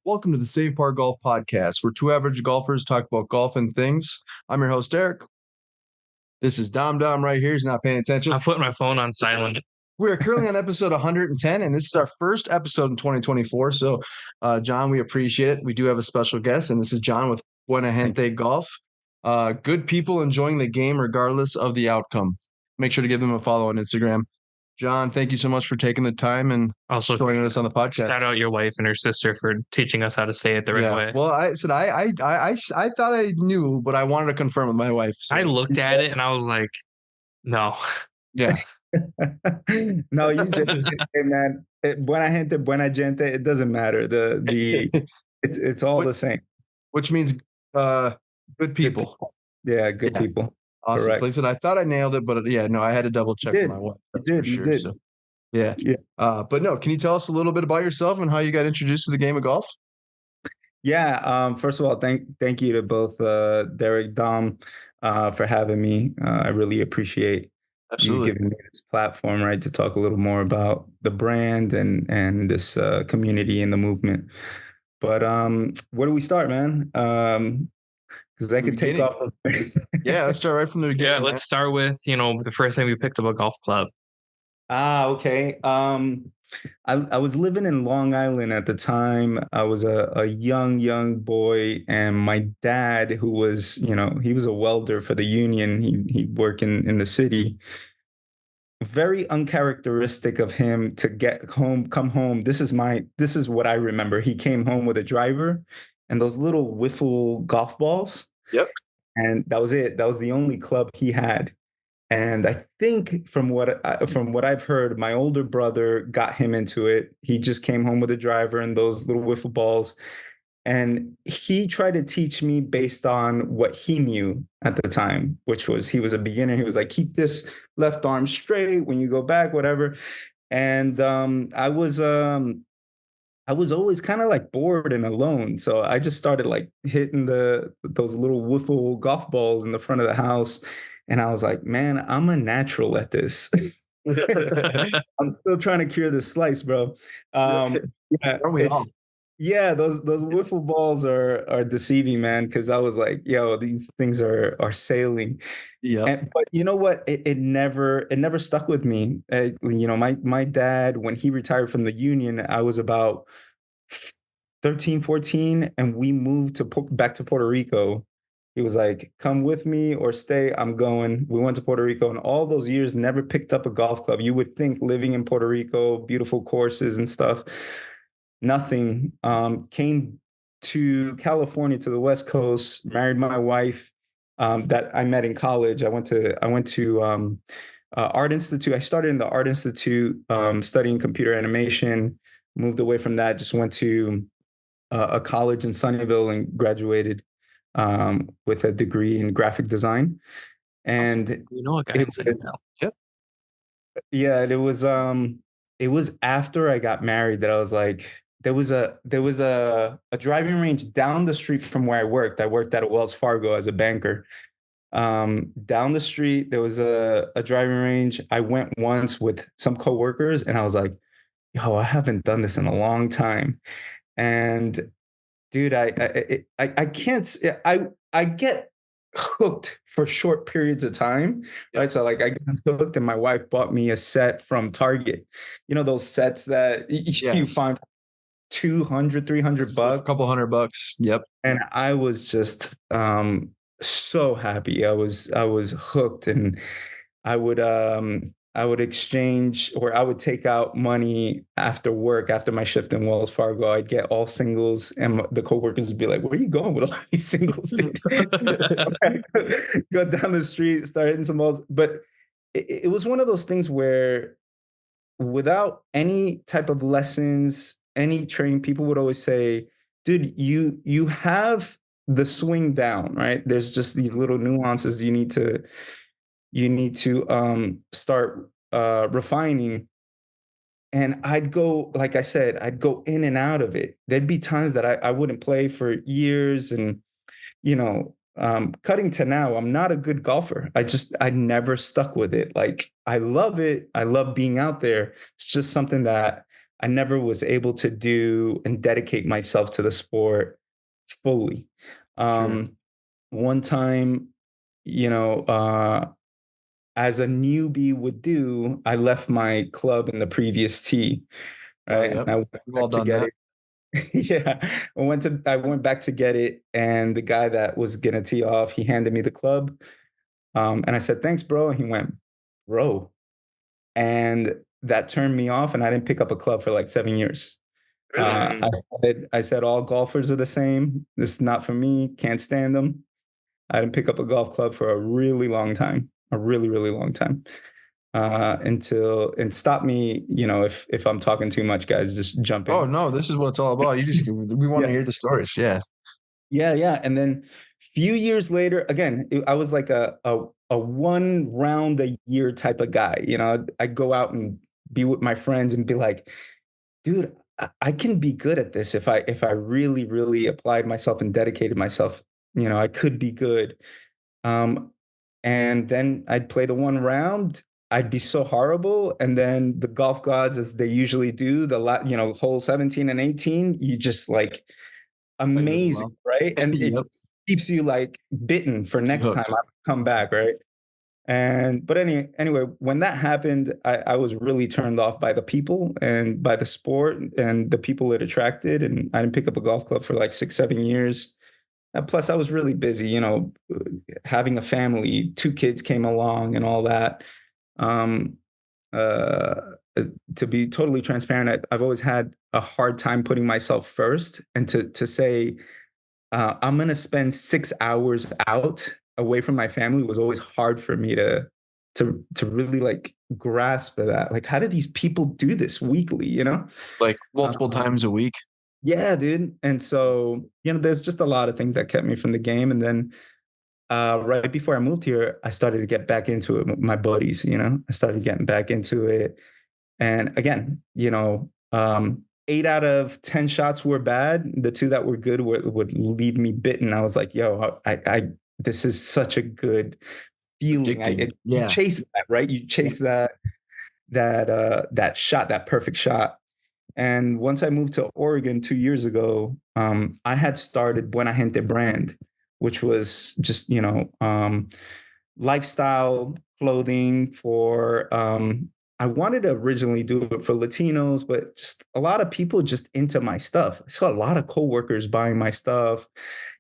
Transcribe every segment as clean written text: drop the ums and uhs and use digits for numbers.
Welcome to the Save Par Golf Podcast, where two average golfers talk about golf and things. I'm your host, Eric. This is Dom right here. He's not paying attention. I put my phone on silent. We are currently on episode 110, and this is our first episode in 2024. So, John, we appreciate it. We do have a special guest, and this is John with Buena Gente Golf. Good people enjoying the game regardless of the outcome. Make sure to give them a follow on Instagram. John, thank you so much for taking the time and also joining us on the podcast. Shout out your wife and her sister for teaching us how to say it the right way. Well, I said I thought I knew, but I wanted to confirm with my wife. So. I looked at it and I was like, no. Yeah. No, you said, hey man, Buena Gente, it doesn't matter. It's all the same. Which means good people. Yeah, good people. Awesome. Correct. Like I said, I thought I nailed it, but I had to double check with my wife. You did. So, yeah. But no, can you tell us a little bit about yourself and how you got introduced to the game of golf? Yeah. First of all, thank you to both Derek, Dom, for having me. I really appreciate you giving me this platform, right, to talk a little more about the brand and this community and the movement. But where do we start, man? Because I could take off. Yeah, let's start right from the beginning. Yeah, let's start with the first time we picked up a golf club. Okay. I was living in Long Island at the time. I was a young boy, and my dad, who was he was a welder for the union. He'd work in the city. Very uncharacteristic of him to come home. This is what I remember. He came home with a driver and those little wiffle golf balls. Yep. And that was it. That was the only club he had. And I think from what I've heard, my older brother got him into it. He just came home with a driver and those little wiffle balls. And he tried to teach me based on what he knew at the time, which was he was a beginner. He was like, keep this left arm straight when you go back, whatever. And I was always kind of like bored and alone. So I just started like hitting those little wiffle golf balls in the front of the house. And I was like, man, I'm a natural at this. I'm still trying to cure this slice, bro. Yeah, those wiffle balls are deceiving, man, because I was like, yo, these things are sailing. Yeah. But you know what? It never stuck with me. My dad, when he retired from the union, I was about 13, 14, and we moved back to Puerto Rico. He was like, come with me or stay, I'm going. We went to Puerto Rico, and all those years never picked up a golf club. You would think living in Puerto Rico, beautiful courses and stuff, nothing. Came to California, to the West Coast, married my wife that I met in college. I went to Art Institute. I started in the Art Institute studying computer animation, moved away from that, just went to a college in Sunnyvale and graduated with a degree in graphic design. And a guy in Sunnyvale. Yep. Yeah, it was after I got married that I was like, there was a driving range down the street from where I worked. I worked at a Wells Fargo as a banker. Down the street, there was a driving range. I went once with some coworkers, and I was like, yo, I haven't done this in a long time. And dude, I can't. I get hooked for short periods of time, right? So like I got hooked, and my wife bought me a set from Target. You know those sets that you find for $200, $300, a couple $100. Yep. And I was just so happy. I was hooked, and I would exchange, or I would take out money after work, after my shift in Wells Fargo. I'd get all singles, and the coworkers would be like, where are you going with all these singles? Go down the street, start hitting some balls. But it was one of those things where without any type of lessons, any training, people would always say, dude, you have the swing down, right? There's just these little nuances you need to start refining. And I'd go, like I said, I'd go in and out of it. There'd be times that I wouldn't play for years, and cutting to now, I'm not a good golfer. I never stuck with it. Like, I love it. I love being out there. It's just something that I never was able to do and dedicate myself to the sport fully. Sure. One time, you know, as a newbie would do, I left my club in the previous tee, Oh, right? And yep. I went We've all back to done get that. it. Yeah, I went back to get it, and the guy that was gonna tee off, he handed me the club, and I said, "Thanks, bro." And he went, "Bro," and that turned me off, and I didn't pick up a club for like 7 years. Really? I said all golfers are the same. This is not for me. Can't stand them. I didn't pick up a golf club for a really long time, a really, really long time. Until and stop me, if I'm talking too much, guys, just jump Oh in. no, this is what it's all about. We want to Yeah, hear the stories. Yeah. yeah, yeah. And then few years later, again, I was like a one round a year type of guy. I'd go out and be with my friends and be like, dude, I can be good at this if I really, really applied myself and dedicated myself. I could be good. Um, and then I'd play the one round. I'd be so horrible, and then the golf gods, as they usually do, hole 17 and 18, you just like Play really amazing, well. right? And it Yep. just keeps you like bitten for Keeps you next time hooked. I come back, right? And but anyway, when that happened, I was really turned off by the people and by the sport and the people it attracted. And I didn't pick up a golf club for like 6, 7 years. Plus, I was really busy, having a family, 2 kids came along and all that. Um, uh, to be totally transparent, I've always had a hard time putting myself first, and to say I'm going to spend 6 hours out away from my family was always hard for me to really like grasp that. Like, how do these people do this weekly? Like multiple Um, times a week. yeah, dude. And so there's just a lot of things that kept me from the game. And then right before I moved here, I started to get back into it with my buddies. I started getting back into it, and again, 8 out of 10 shots were bad. The two that were good would leave me bitten. I was like, yo, this is such a good feeling. Addicting. You Yeah. chase that, right? You chase that shot, that perfect shot. And once I moved to Oregon 2 years ago, I had started Buena Gente brand, which was just lifestyle clothing for I wanted to originally do it for Latinos, but just a lot of people just into my stuff. I saw a lot of coworkers buying my stuff,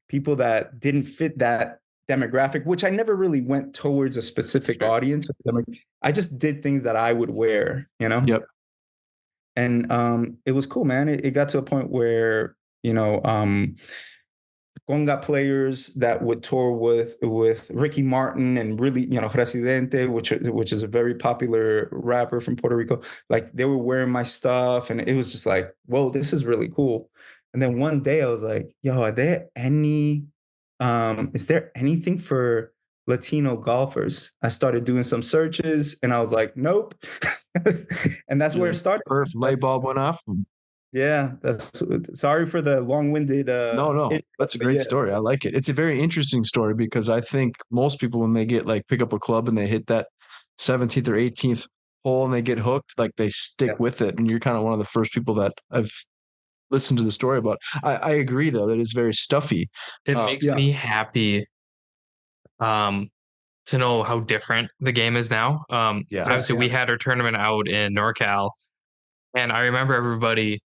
people that didn't fit that demographic, which I never really went towards a specific Sure. audience. I just did things that I would wear. Yep. And it was cool, man. It got to a point where, conga players that would tour with Ricky Martin and really, Residente, which is a very popular rapper from Puerto Rico. Like, they were wearing my stuff, and it was just like, whoa, this is really cool. And then one day I was like, yo, is there anything for Latino golfers? I started doing some searches, and I was like, nope. And that's where it started. Perfect. Light bulb went off. Yeah, that's sorry for the long-winded No, that's a but great yeah. story. I like it. It's a very interesting story because I think most people, when they get like pick up a club and they hit that 17th or 18th hole and they get hooked, like they stick Yeah. with it. And you're kind of one of the first people that I've listened to the story about. I agree though that it's very stuffy. It makes Yeah. me happy to know how different the game is now. Yeah. Obviously we had our tournament out in NorCal, and I remember everybody,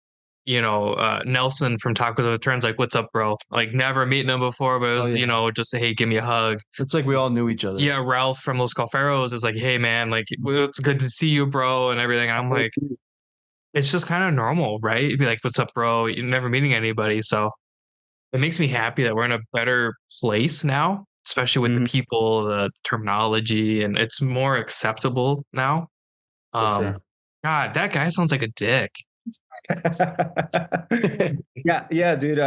Nelson from Tacos of the Turns, like, what's up, bro? Like, never meeting him before, but it was, yeah. just hey, give me a hug. It's like we all knew each other. Yeah, Ralph from Los Calferos is like, hey man, like, well, it's good to see you, bro, and everything. I'm like, it's just kind of normal, right? You'd be like, what's up, bro? You're never meeting anybody. So it makes me happy that we're in a better place now, especially with the Mhm. people, the terminology, and it's more acceptable now. For sure. God, that guy sounds like a dick. Yeah, dude.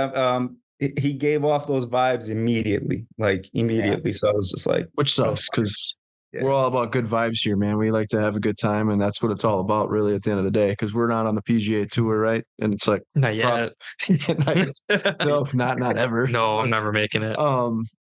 He gave off those vibes immediately, like immediately. Yeah. So I was just like, Which sucks because yeah. we're all about good vibes here, man. We like to have a good time, and that's what it's all about, really, at the end of the day. Because we're not on the PGA Tour, right? And it's like Not yet. no, not ever. No, I'm never making it.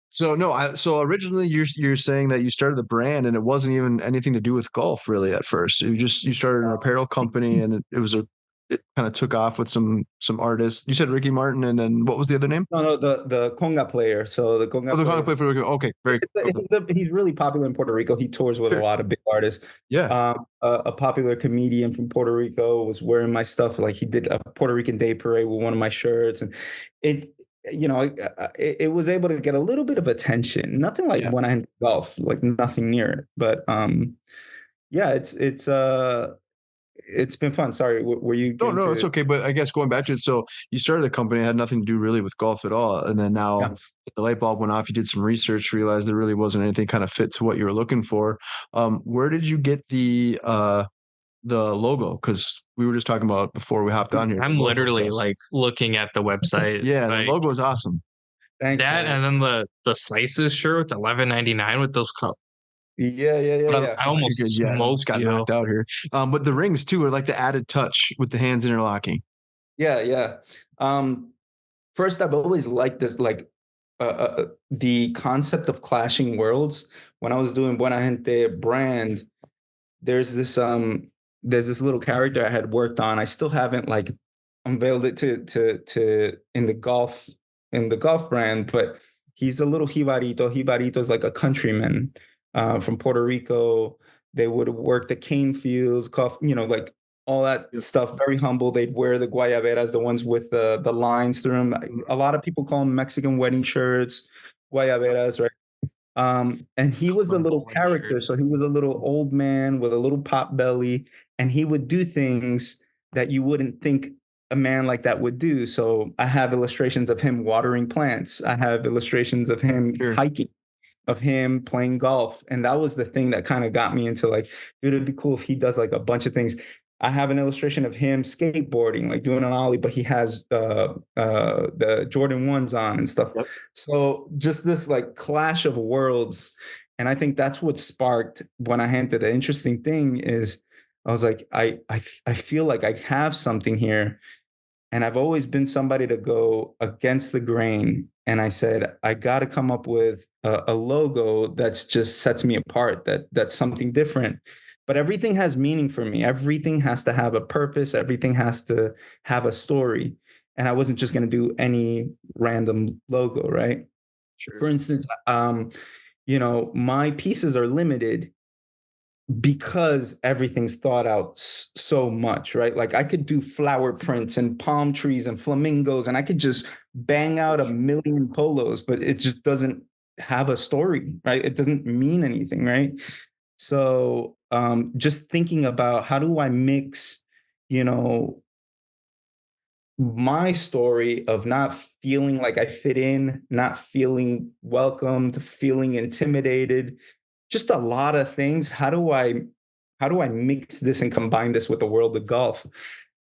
So no, so originally you're saying that you started the brand and it wasn't even anything to do with golf really at first. You started an apparel company and it was a it kind of took off with some artists. You said Ricky Martin, and then what was the other name? No, the conga player. So the conga Oh, the player. conga player for Ricky. Okay, very cool. He's really popular in Puerto Rico. He tours with a lot of big artists. Yeah. A popular comedian from Puerto Rico was wearing my stuff. Like he did a Puerto Rican Day Parade with one of my shirts, and it, it was able to get a little bit of attention. Nothing like Buena Gente Golf, like nothing near it. But yeah, it's been fun. Sorry, were you? No, it's okay. But I guess going back to it, so you started the company, it had nothing to do really with golf at all, and then now the light bulb went off. You did some research, realized there really wasn't anything kind of fit to what you were looking for. Where did you get the logo? Because we were just talking about before we hopped on here. I'm literally like looking at the website. Yeah, like, the logo is awesome. Thanks. That man. and then the slices shirt, $11.99 with those cups. Yeah. I almost smoked got knocked out here. But the rings too are like the added touch with the hands interlocking. Yeah. First, I've always liked this, like the concept of clashing worlds. When I was doing Buena Gente brand, there's this little character I had worked on. I still haven't like unveiled it to in the golf brand, but he's a little jibarito. Jibarito is like a countryman from Puerto Rico. They would work the cane fields, like all that stuff. Very humble. They'd wear the guayaberas, the ones with the lines through them. A lot of people call them Mexican wedding shirts, guayaberas, right? And he was the little character. So he was a little old man with a little pot belly, and he would do things that you wouldn't think a man like that would do. So I have illustrations of him watering plants. I have illustrations of him hiking, of him playing golf. And that was the thing that kind of got me into like, dude, it'd be cool if he does like a bunch of things. I have an illustration of him skateboarding, like doing an ollie, but he has the Jordan 1s on and stuff. So just this like clash of worlds. And I think that's what sparked Buena Gente. The interesting thing is I was like, I feel like I have something here. And I've always been somebody to go against the grain. And I said, I got to come up with a logo that's just sets me apart, that's something different. But everything has meaning for me. Everything has to have a purpose. Everything has to have a story. And I wasn't just going to do any random logo, right? Sure. For instance, my pieces are limited because everything's thought out so much, right? Like I could do flower prints and palm trees and flamingos, and I could just bang out 1,000,000 polos, but it just doesn't have a story, right? It doesn't mean anything, right? So just thinking about how do I mix, my story of not feeling like I fit in, not feeling welcomed, feeling intimidated, just a lot of things. How do I mix this and combine this with the world of golf?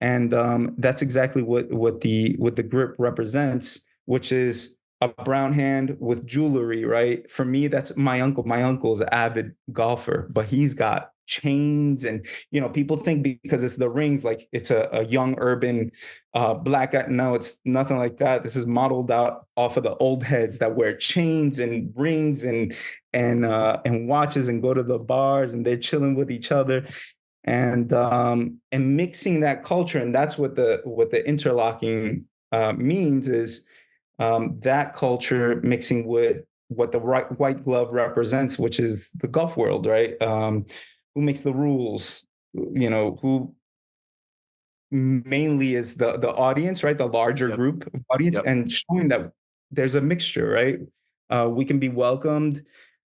And that's exactly what the grip represents, which is a brown hand with jewelry, right? For me, that's my uncle. My uncle is an avid golfer, but he's got chains, and people think because it's the rings, like it's a young urban black guy. No, it's nothing like that. This is modeled out off of the old heads that wear chains and rings and watches and go to the bars and they're chilling with each other. And mixing that culture, and that's what the interlocking means is that culture mixing with what the white glove represents, which is the golf world, right? Who makes the rules? Who mainly is the audience, right? The larger group of audience, and showing that there's a mixture, right? We can be welcomed.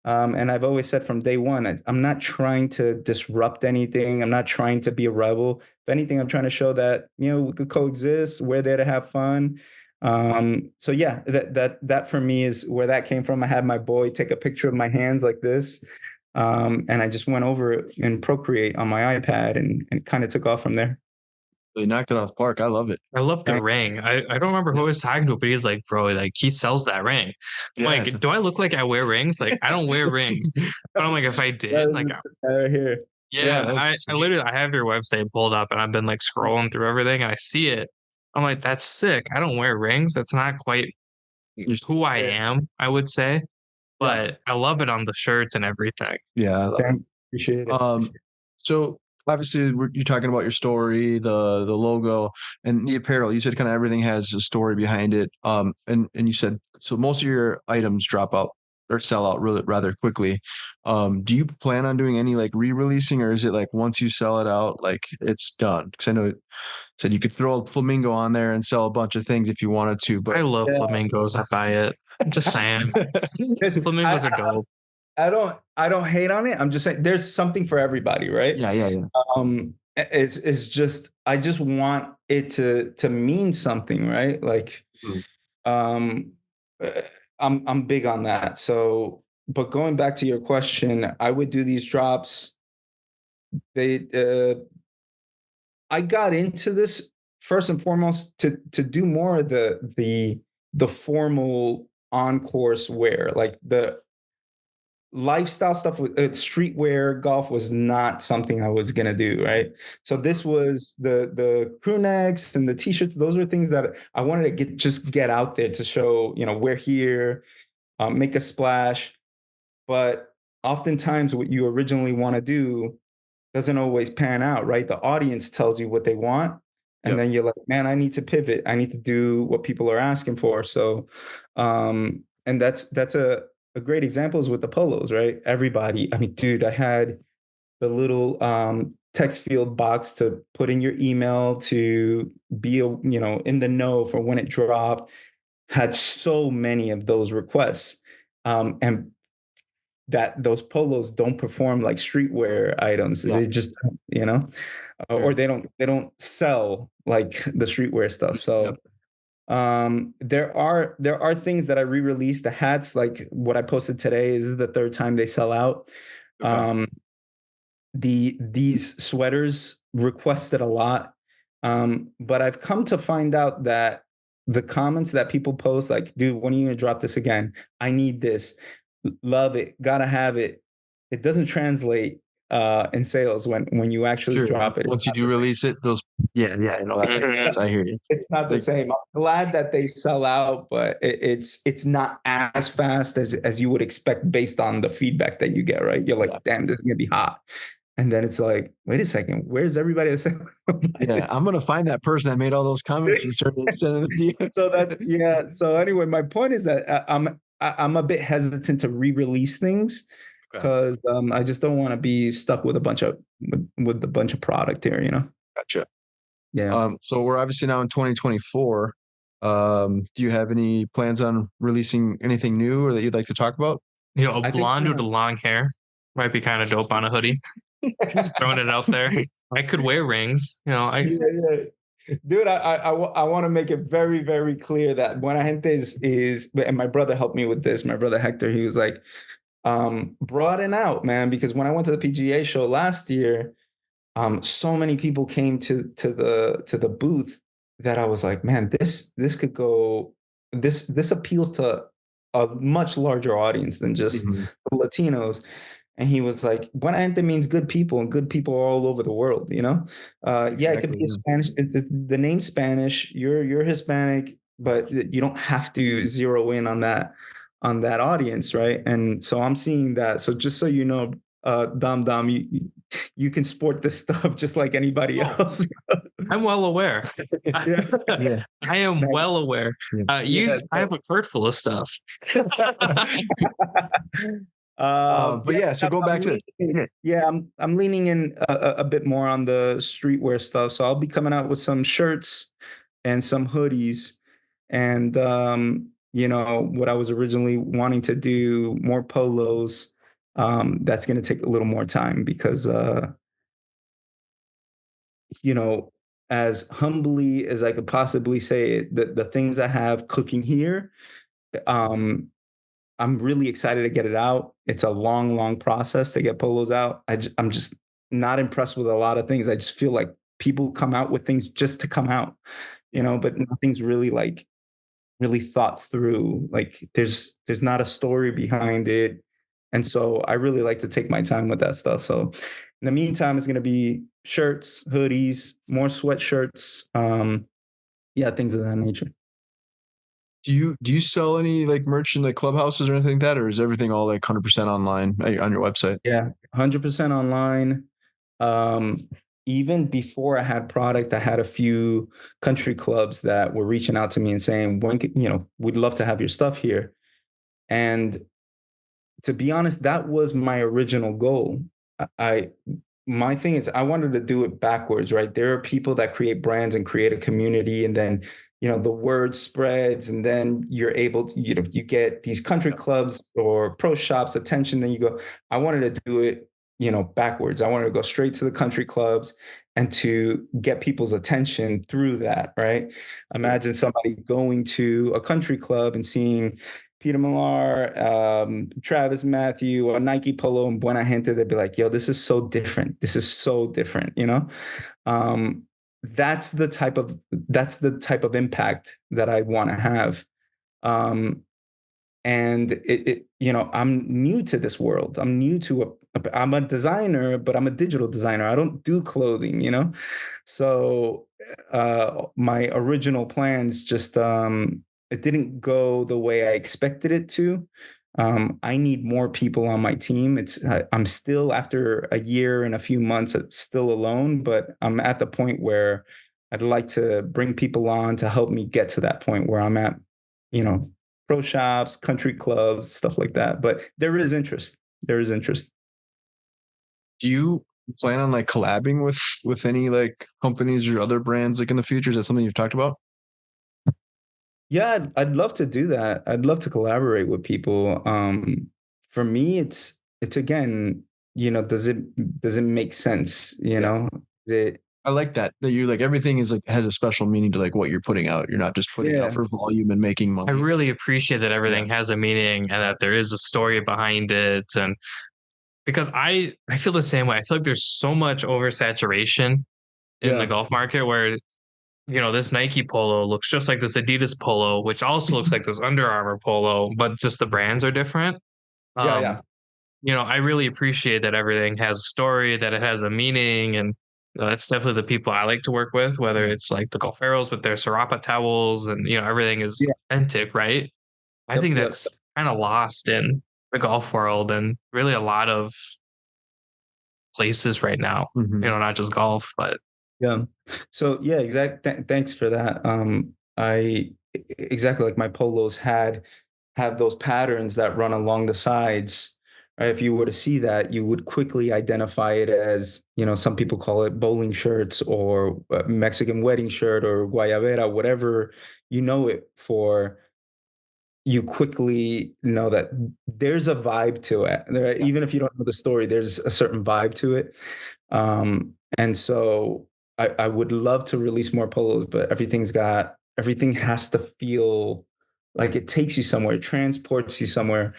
And I've always said from day one, I'm not trying to disrupt anything. I'm not trying to be a rebel. If anything, I'm trying to show that, we could coexist. We're there to have fun. So yeah, that for me is where that came from. I had my boy take a picture of my hands like this. And I just went over it in Procreate on my iPad and kind of took off from there. They knocked it off the park. I love it. I love the ring. I don't remember who I was talking to, but he's like, bro, like he sells that ring. I'm like, do I look like I wear rings? Like I don't wear rings. But I'm like, if I did, like this guy right here. Yeah, I literally I have your website pulled up and I've been like scrolling through everything and I see it. I'm like, that's sick. I don't wear rings. That's not quite who I am, I would say. But I love it on the shirts and everything. Yeah, I love it. Appreciate it. So obviously you're talking about your story, the logo, and the apparel. You said kind of everything has a story behind it. And you said so most of your items drop out or sell out really rather quickly. Do you plan on doing any like re-releasing, or is it like once you sell it out, like it's done? Because I know it said you could throw a flamingo on there and sell a bunch of things if you wanted to, but I love flamingos. I buy it. I'm just saying. Flamingos are dope. I don't hate on it. I'm just saying there's something for everybody, right? yeah. It's just I just want it to mean something, right? Like, um, uh, I'm big on that. So, but going back to your question, I would do these drops. They I got into this first and foremost to do more of the formal on course wear, like the lifestyle stuff with streetwear golf was not something I was gonna do, right? So this was the crew necks and the t-shirts. Those were things that I wanted to get out there to show, we're here, make a splash. But oftentimes, what you originally want to do doesn't always pan out, right? The audience tells you what they want, and then you're like, man, I need to pivot. I need to do what people are asking for. So, and that's a great example is with the polos, right? Everybody, I mean, dude, I had the little text field box to put in your email to be in the know for when it dropped. Had so many of those requests, and that those polos don't perform like streetwear items. Yeah. They just, or they don't sell like the streetwear stuff. So there are things that I re-released. The hats, like what I posted today, is the third time they sell out. Okay. These sweaters requested a lot. But I've come to find out that the comments that people post, like, dude, when are you gonna drop this again? I need this. Love it, gotta have it. It doesn't translate in sales when you actually drop it. Once you do release it, those that makes sense. I hear you. It's not the same. I'm glad that they sell out, but it's not as fast as you would expect based on the feedback that you get, right? You're like, damn, this is gonna be hot. And then it's like, wait a second, where's everybody that said I'm gonna find that person that made all those comments and start sending them to you. So so anyway, my point is that I'm a bit hesitant to re-release things because I just don't want to be stuck with a bunch of product here, Gotcha. Yeah. So we're obviously now in 2024. Do you have any plans on releasing anything new or that you'd like to talk about? A blonde with long hair might be kind of dope on a hoodie. Just throwing it out there. I could wear rings, Yeah. Dude, I want to make it very, very clear that Buena Gente is, and my brother helped me with this. My brother Hector, he was like, broaden out, man, because when I went to the PGA show last year, so many people came to the booth that I was like, man, this could go. This appeals to a much larger audience than just the Latinos. And he was like, Buena Gente means good people, and good people are all over the world, Exactly, yeah, it could be a Spanish, the name's Spanish, you're Hispanic, but you don't have to zero in on that audience, right? And so I'm seeing that. So just so you know, Dom, you can sport this stuff just like anybody else. I'm well aware. I am well aware. I have a cart full of stuff. So go back to I'm leaning in a bit more on the streetwear stuff. So I'll be coming out with some shirts and some hoodies, and what I was originally wanting to do, more polos. That's going to take a little more time because as humbly as I could possibly say it, the things I have cooking here, I'm really excited to get it out. It's a long, long process to get polos out. I'm just not impressed with a lot of things. I just feel like people come out with things just to come out, but nothing's really really thought through. Like there's not a story behind it. And so I really like to take my time with that stuff. So in the meantime, it's going to be shirts, hoodies, more sweatshirts. Things of that nature. Do you sell any like merch in the clubhouses or anything like that, or is everything all like 100% online on your website? Yeah, 100% online. Um, Even before I had product, I had a few country clubs that were reaching out to me and saying, we'd love to have your stuff here. And to be honest, that was my original goal. I My thing is I wanted to do it backwards, right? There are people that create brands and create a community, and then the word spreads, and then you're able to, you get these country clubs or pro shops attention. Then you go, I wanted to do it, backwards. I wanted to go straight to the country clubs and to get people's attention through that, right? Imagine somebody going to a country club and seeing Peter Millar, Travis Matthew, a Nike Polo, and Buena Gente. They'd be like, "Yo, this is so different. This is so different." Um, that's the type of impact that I want to have. Um, and I'm new to this world. I'm new to I'm a designer, but I'm a digital designer. I don't do clothing. So my original plans just it didn't go the way I expected it to. I need more people on my team. I'm still, after a year and a few months, still alone, but I'm at the point where I'd like to bring people on to help me get to that point where I'm at, you know, pro shops, country clubs, stuff like that. But there is interest. There is interest. Do you plan on like collabing with any like companies or other brands like in the future? Is that something you've talked about? Yeah, I'd love to do that. I'd love to collaborate with people. For me, it's again, does it make sense? Is it, I like that you're like everything is like has a special meaning to like what you're putting out. You're not just putting it out for volume and making money. I really appreciate that everything has a meaning and that there is a story behind it. And because I feel the same way. I feel like there's so much oversaturation in the golf market where, this Nike polo looks just like this Adidas polo, which also looks like this Under Armour polo, but just the brands are different. yeah. I really appreciate that everything has a story, that it has a meaning, and that's definitely the people I like to work with, whether it's like the Golferos with their Serapa towels and, everything is authentic, right? I think that's kind of lost in the golf world and really a lot of places right now, not just golf, but. Yeah. So yeah, thanks for that. I exactly, like my polos have those patterns that run along the sides. Right? If you were to see that, you would quickly identify it as, some people call it bowling shirts or Mexican wedding shirt or guayabera, whatever it for. You quickly know that there's a vibe to it. Even if you don't know the story, there's a certain vibe to it. And so I would love to release more polos, but everything has to feel like it takes you somewhere, it transports you somewhere.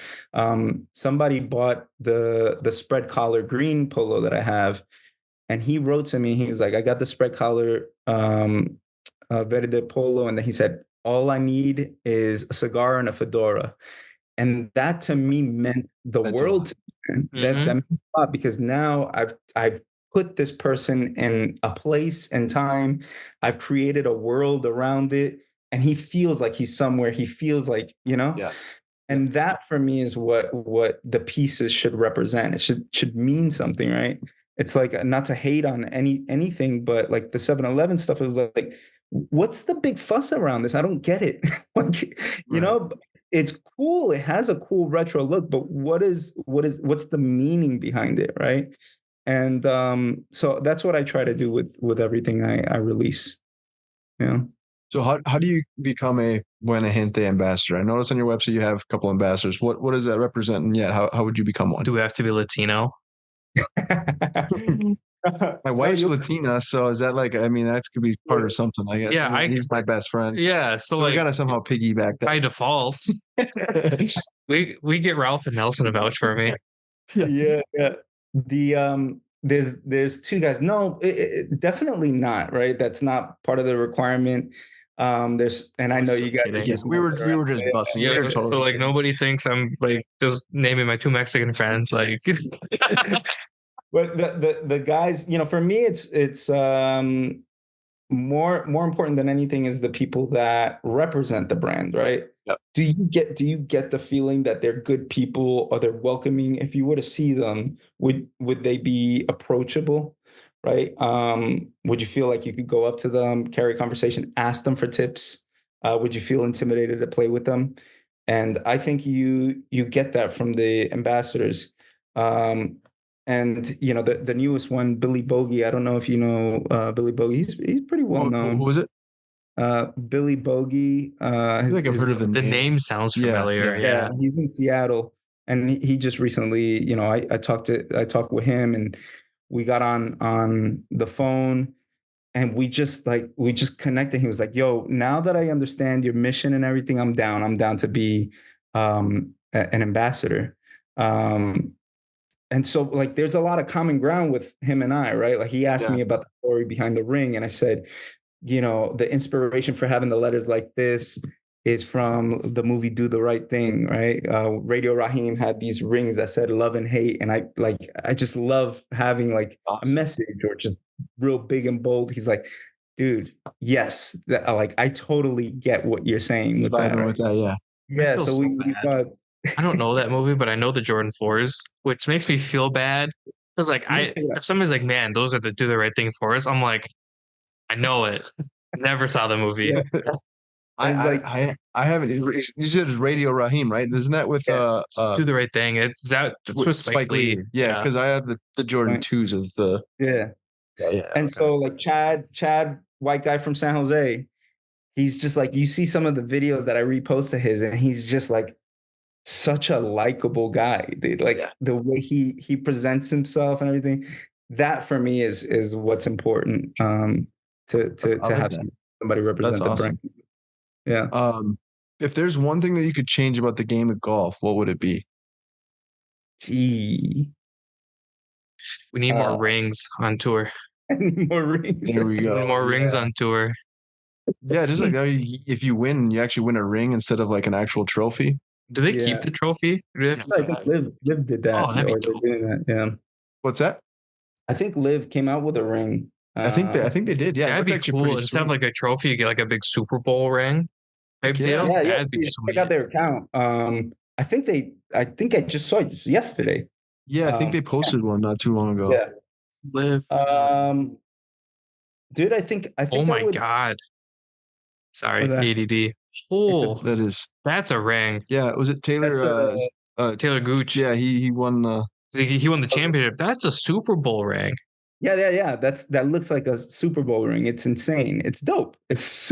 Somebody bought the spread collar green polo that I have, and he wrote to me. He was like, "I got the spread collar verde polo," and then he said, "All I need is a cigar and a fedora." And that to me meant the world to me. That meant a lot, because now I've put this person in a place and time. I've created a world around it, and he feels like he's somewhere. He feels like, Yeah. And that for me is what the pieces should represent. It should mean something, right? It's like, not to hate on anything, but like the 7-Eleven stuff is like, what's the big fuss around this? I don't get it. Like, it's cool. It has a cool retro look, but what's the meaning behind it, right? And so that's what I try to do with everything I release. Yeah. So how do you become a Buena Gente ambassador? I noticed on your website you have a couple ambassadors. What does that represent? And yet, how would you become one? Do we have to be Latino? My wife's Latina, so is that like? I mean, that could be part of something. I guess. Yeah, he's my best friend. Yeah, so I like gotta somehow piggyback that. by default. we get Ralph and Nelson to vouch for me. Yeah. The there's two guys. No, definitely not. Right, that's not part of the requirement. And I know you guys. We were just busting. Yeah, so like nobody thinks I'm like just naming my two Mexican friends. Like, but the guys, for me, it's more important than anything is the people that represent the brand, right? Yep. Do you get the feeling that they're good people or they're welcoming? If you were to see them, would they be approachable? right? Would you feel like you could go up to them, carry a conversation, ask them for tips? Would you feel intimidated to play with them? And I think you get that from the ambassadors. Um, and the newest one, Billy Bogey. I don't know if you know Billy Bogey. He's pretty well Who known. was it? Billy Bogey. I feel like I've heard of The name sounds familiar. yeah, he's in Seattle, and he just recently, I talked with him, and we got on the phone, and we just connected. He was like, "Yo, now that I understand your mission and everything, I'm down. I'm down to be an ambassador." And so like there's a lot of common ground with him and I, right? Like he asked me about the story behind the ring, and I said, the inspiration for having the letters like this is from the movie Do the Right Thing, right? Radio Raheem had these rings that said love and hate. And I just love having like a message or just real big and bold. He's like, dude, yes. I totally get what you're saying with that. With that, yeah. Yeah. So we I don't know that movie, but I know the Jordan 4s, which makes me feel bad. Because if somebody's like, man, those are the Do the Right Thing 4s, I'm like, I know it. Never saw the movie. Yeah. I haven't. You said it's Radio Raheem, right? Isn't that with Do the Right Thing? It's that with Spike Lee. Yeah, because I have the Jordan 2s as the yeah. And so like Chad, white guy from San Jose, he's just like, you see some of the videos that I repost to his, and he's just like such a likable guy, dude. Like the way he presents himself and everything. That for me is what's important. To have somebody represent the brand. Yeah. If there's one thing that you could change about the game of golf, what would it be? Gee. We need more rings on tour. More rings. There we go. More rings on tour. Yeah, just like if you win, you actually win a ring instead of like an actual trophy. Do they keep the trophy? I think Liv did that. Oh, that'd be dope. That. Yeah. What's that? I think Liv came out with a ring. I think they did. Yeah, that'd be cool. Instead of like a trophy, you get like a big Super Bowl ring type deal. Yeah, that'd be sweet. Check out their account. I think I just saw it just yesterday. Yeah, I think they posted one not too long ago. Yeah. Live. Dude, I think. Oh my God. Sorry, ADD. Oh, that's a ring. Yeah, was it Taylor? Taylor Gooch. Yeah, he won. He won the championship. That's a Super Bowl ring. Yeah. That looks like a Super Bowl ring. It's insane. It's dope. It's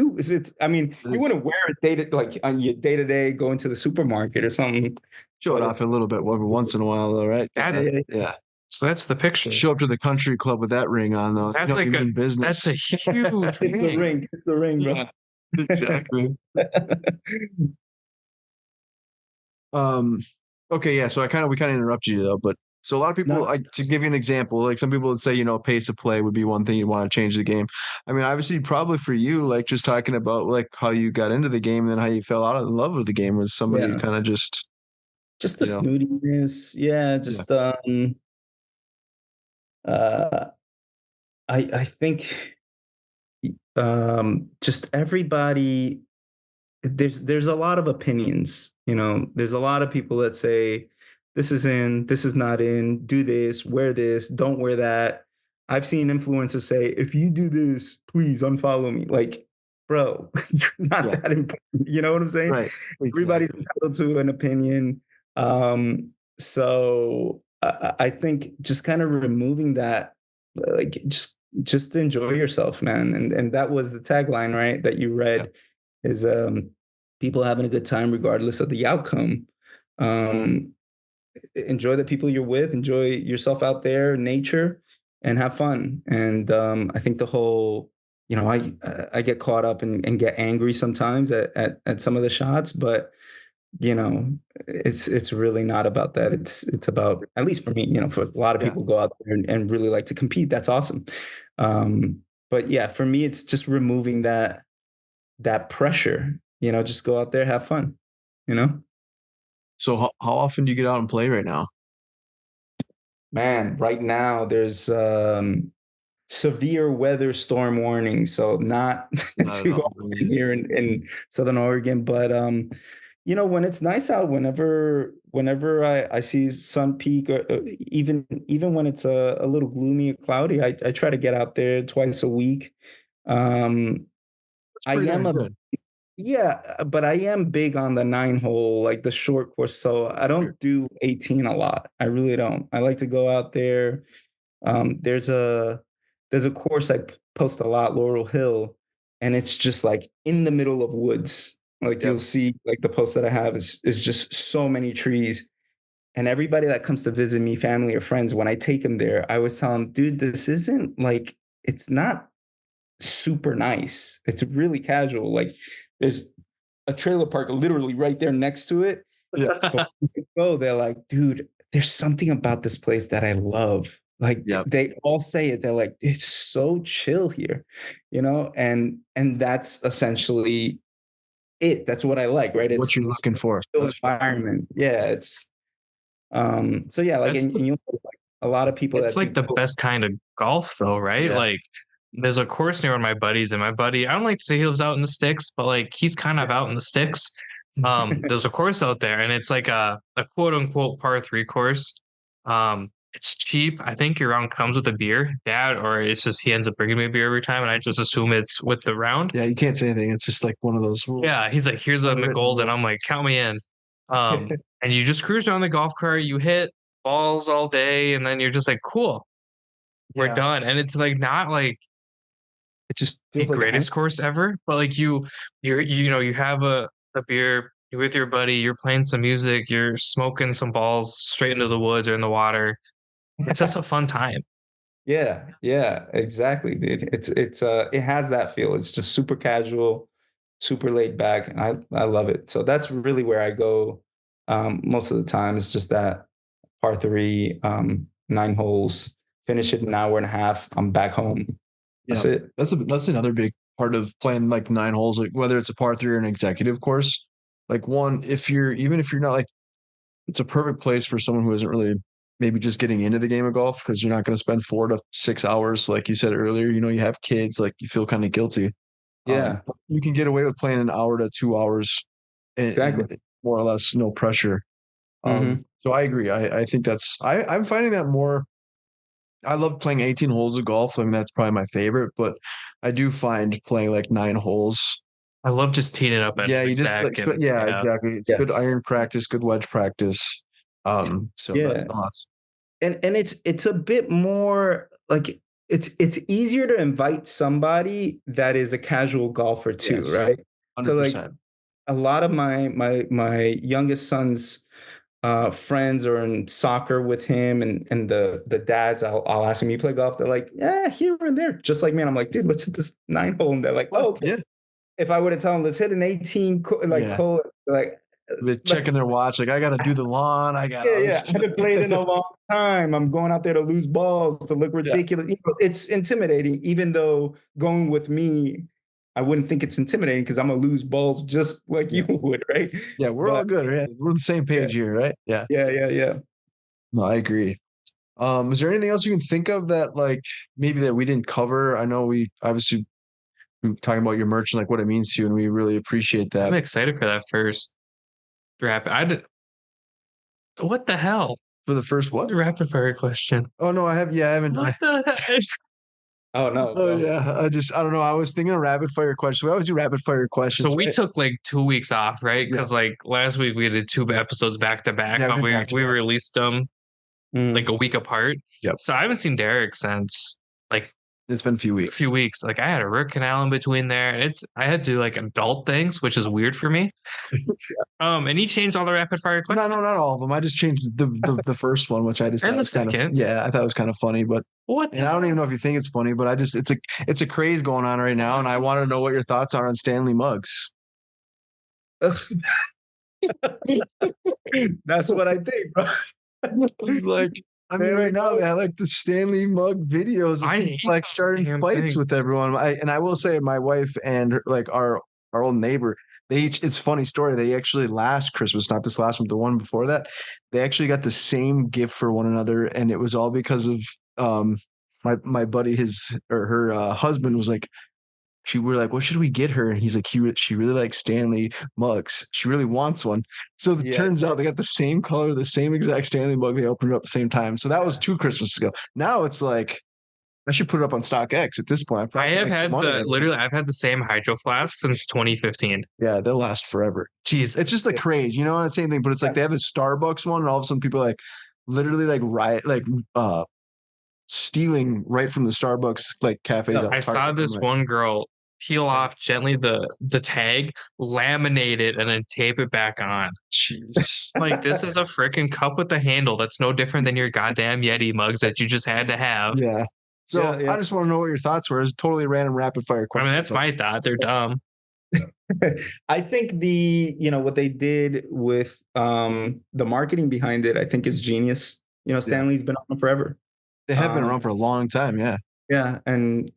I mean, you wouldn't wear it like on your day to day, going to the supermarket or something. Show it off a little bit once in a while, though, right? Yeah. So that's the picture. Show up to the country club with that ring on, though. That's like a business. That's a huge ring. It's the ring, bro. Yeah, exactly. Okay, yeah. So we kind of interrupted you though, but so a lot of people, to give you an example, like some people would say, pace of play would be one thing you'd want to change the game. I mean, obviously, probably for you, like just talking about like how you got into the game and then how you fell out of love with the game was somebody who kind of just the snootiness. Yeah, just I think just everybody, there's a lot of opinions. There's a lot of people that say this is in, this is not in, do this, wear this, don't wear that. I've seen influencers say, if you do this, please unfollow me. Like, bro, you're not that important. You know what I'm saying? Right. Exactly. Everybody's entitled to an opinion. So I think just kind of removing that, like just enjoy yourself, man. And that was the tagline, right? That you read is people having a good time regardless of the outcome. Enjoy the people you're with, enjoy yourself out there, nature, and have fun. And I think the whole, I get caught up and get angry sometimes at some of the shots, but it's really not about that. It's about, at least for me, for a lot of people go out there and really like to compete. That's awesome. But yeah, for me, it's just removing that pressure, just go out there, have fun, So how often do you get out and play right now? Man, right now there's severe weather storm warning, so not to go here in Southern Oregon, but When it's nice out, whenever I see sun peak, or even when it's a little gloomy or cloudy, I try to get out there twice a week. Um, That's I pretty am darn a good. Yeah, but I am big on the 9 hole, like the short course. So I Sure. don't do 18 a lot. I really don't. I like to go out there. Um, there's a there's a course post a lot, Laurel Hill, and it's just like in the middle of woods. Like Yep. you'll see, like the post that I have is just so many trees. And everybody that comes to visit me, family or friends, when I take them there, I always tell them, dude, this isn't like it's not super nice. It's really casual. Like there's a trailer park literally right there next to it. But Yeah. when you go, they're like, dude, there's something about this place that I love. Like Yep. they all say it. They're like, it's so chill here, and that's essentially it. That's what I like, right? What It's you're looking for. chill environment. Yeah, it's so yeah, like That's and like a lot of people It's that do like the best kind of golf though, right? Yeah. Like there's a course near one of my buddies, and my buddy, I don't like to say he lives out in the sticks, but like he's kind of out in the sticks. There's a course out there, and it's like a quote unquote par 3 course. It's cheap. I think your round comes with a beer, that or it's just he ends up bringing me a beer every time, and I just assume it's with the round. Yeah, you can't say anything. It's just like one of those rules. Yeah, he's like, here's a Unwritten McGolden. rule. I'm like, count me in. And you just cruise around the golf cart, you hit balls all day, and then you're just like, cool, we're Yeah. done. And it's like not like it just the feels like a greatest course ever, but like you have a beer, you're with your buddy, you're playing some music, you're smoking some balls straight into the woods or in the water. It's just a fun time. Yeah, yeah, exactly, dude. It has that feel. It's just super casual, super laid back. And I love it. So that's really where I go most of the time. It's just that par 3, 9 holes, finish it in an hour and a half. I'm back home. Yeah. That's it. That's another big part of playing like 9 holes, like whether it's a par 3 or an executive course. Like one, even if you're not like, it's a perfect place for someone who isn't really maybe just getting into the game of golf, because you're not going to spend 4 to 6 hours, like you said earlier. You have kids, like you feel kind of guilty. Yeah, You can get away with playing an hour to 2 hours, and exactly. more or less no pressure. Hmm. So I agree. I think I'm finding that more. I love playing 18 holes of golf. I mean, that's probably my favorite, but I do find playing like 9 holes. I love just teeing it up at Yeah, the you just like, exact and yeah, yeah. exactly. It's Yeah, good iron practice, good wedge practice. So that's yeah. lots. And it's a bit more like it's easier to invite somebody that is a casual golfer too, Yes, right? So like 100%. a lot of my youngest son's friends are in soccer with him, and the dads, I'll ask him, you play golf? They're like, yeah, here and there, just like me. And I'm like, dude, let's hit this 9 hole. And they're like, oh, What? okay. Yeah, If I would have told them, let's hit an 18 yeah. hole, like They're like checking their watch. Like, I got to do the lawn. I got yeah, all yeah. this. I haven't played in a long time. I'm going out there to lose balls, to look Yeah, ridiculous. It's intimidating, even though going with me, I wouldn't think it's intimidating because I'm gonna lose balls just like yeah, you would, right? yeah. We're all But good, right? We're on the same yeah, page here, right? Yeah. yeah, yeah, yeah. No, I agree. Is there anything else you can think of that, like, maybe that we didn't cover? I know we obviously were talking about your merch and like what it means to you, and we really appreciate I'm that. excited for that first rapid. What the hell? For the first what? Rapid fire question. Oh no, I have. Yeah, I haven't. What the heck? Oh no, Oh bro. yeah, I don't know. I was thinking of rapid fire questions. We always do rapid fire questions, So we right? took like 2 weeks off, right? Yeah, Because like last week we did 2 episodes back to back, yeah, we but did we back to we back. released them Mm. like a week apart. Yep, So I haven't seen Derek since like it's been a few a few weeks. weeks. Like I had a root canal in between there. And I had to do like adult things, which is weird for me. And he changed all the rapid fire questions. No, not all of them. I just changed the first one, which I just And thought the was kind of, second. yeah, I thought it was kind of funny, but What and I don't even know if you think it's funny, but it's a craze going on right now, and I want to know what your thoughts are on Stanley mugs. That's what I think, bro. Like, I mean, There we right now go. they have like the Stanley mug videos of I people hate like starting damn fights thing. with everyone. I will say, my wife and like our old neighbor, it's a funny story. They actually last Christmas, not this last one, the one before that, they actually got the same gift for one another, and it was all because of my buddy, his or her husband was like, we're like, what should we get her? And he's like, she really likes Stanley mugs. She really wants one. So it turns out they got the same color, the same exact Stanley mug. They opened it up at the same time. So that was 2 Christmases ago. Now it's like, I should put it up on StockX at this point. I've had the same hydro flask since 2015. Yeah, they'll last forever. Jeez, it's just a craze, you know, the same thing. But it's like they have the Starbucks one, and all of a sudden people are like, literally stealing right from the Starbucks like cafes. I saw this one girl peel off gently the tag, laminate it, and then tape it back on. Jeez. Like, this is a freaking cup with a handle that's no different than your goddamn Yeti mugs that you just had to have. Yeah. So I just want to know what your thoughts were. It's totally random rapid fire question. I mean, that's my thought. They're dumb. I think what they did with the marketing behind it, I think is genius. Stanley's been on forever. They have been around for a long time. Yeah. Yeah. And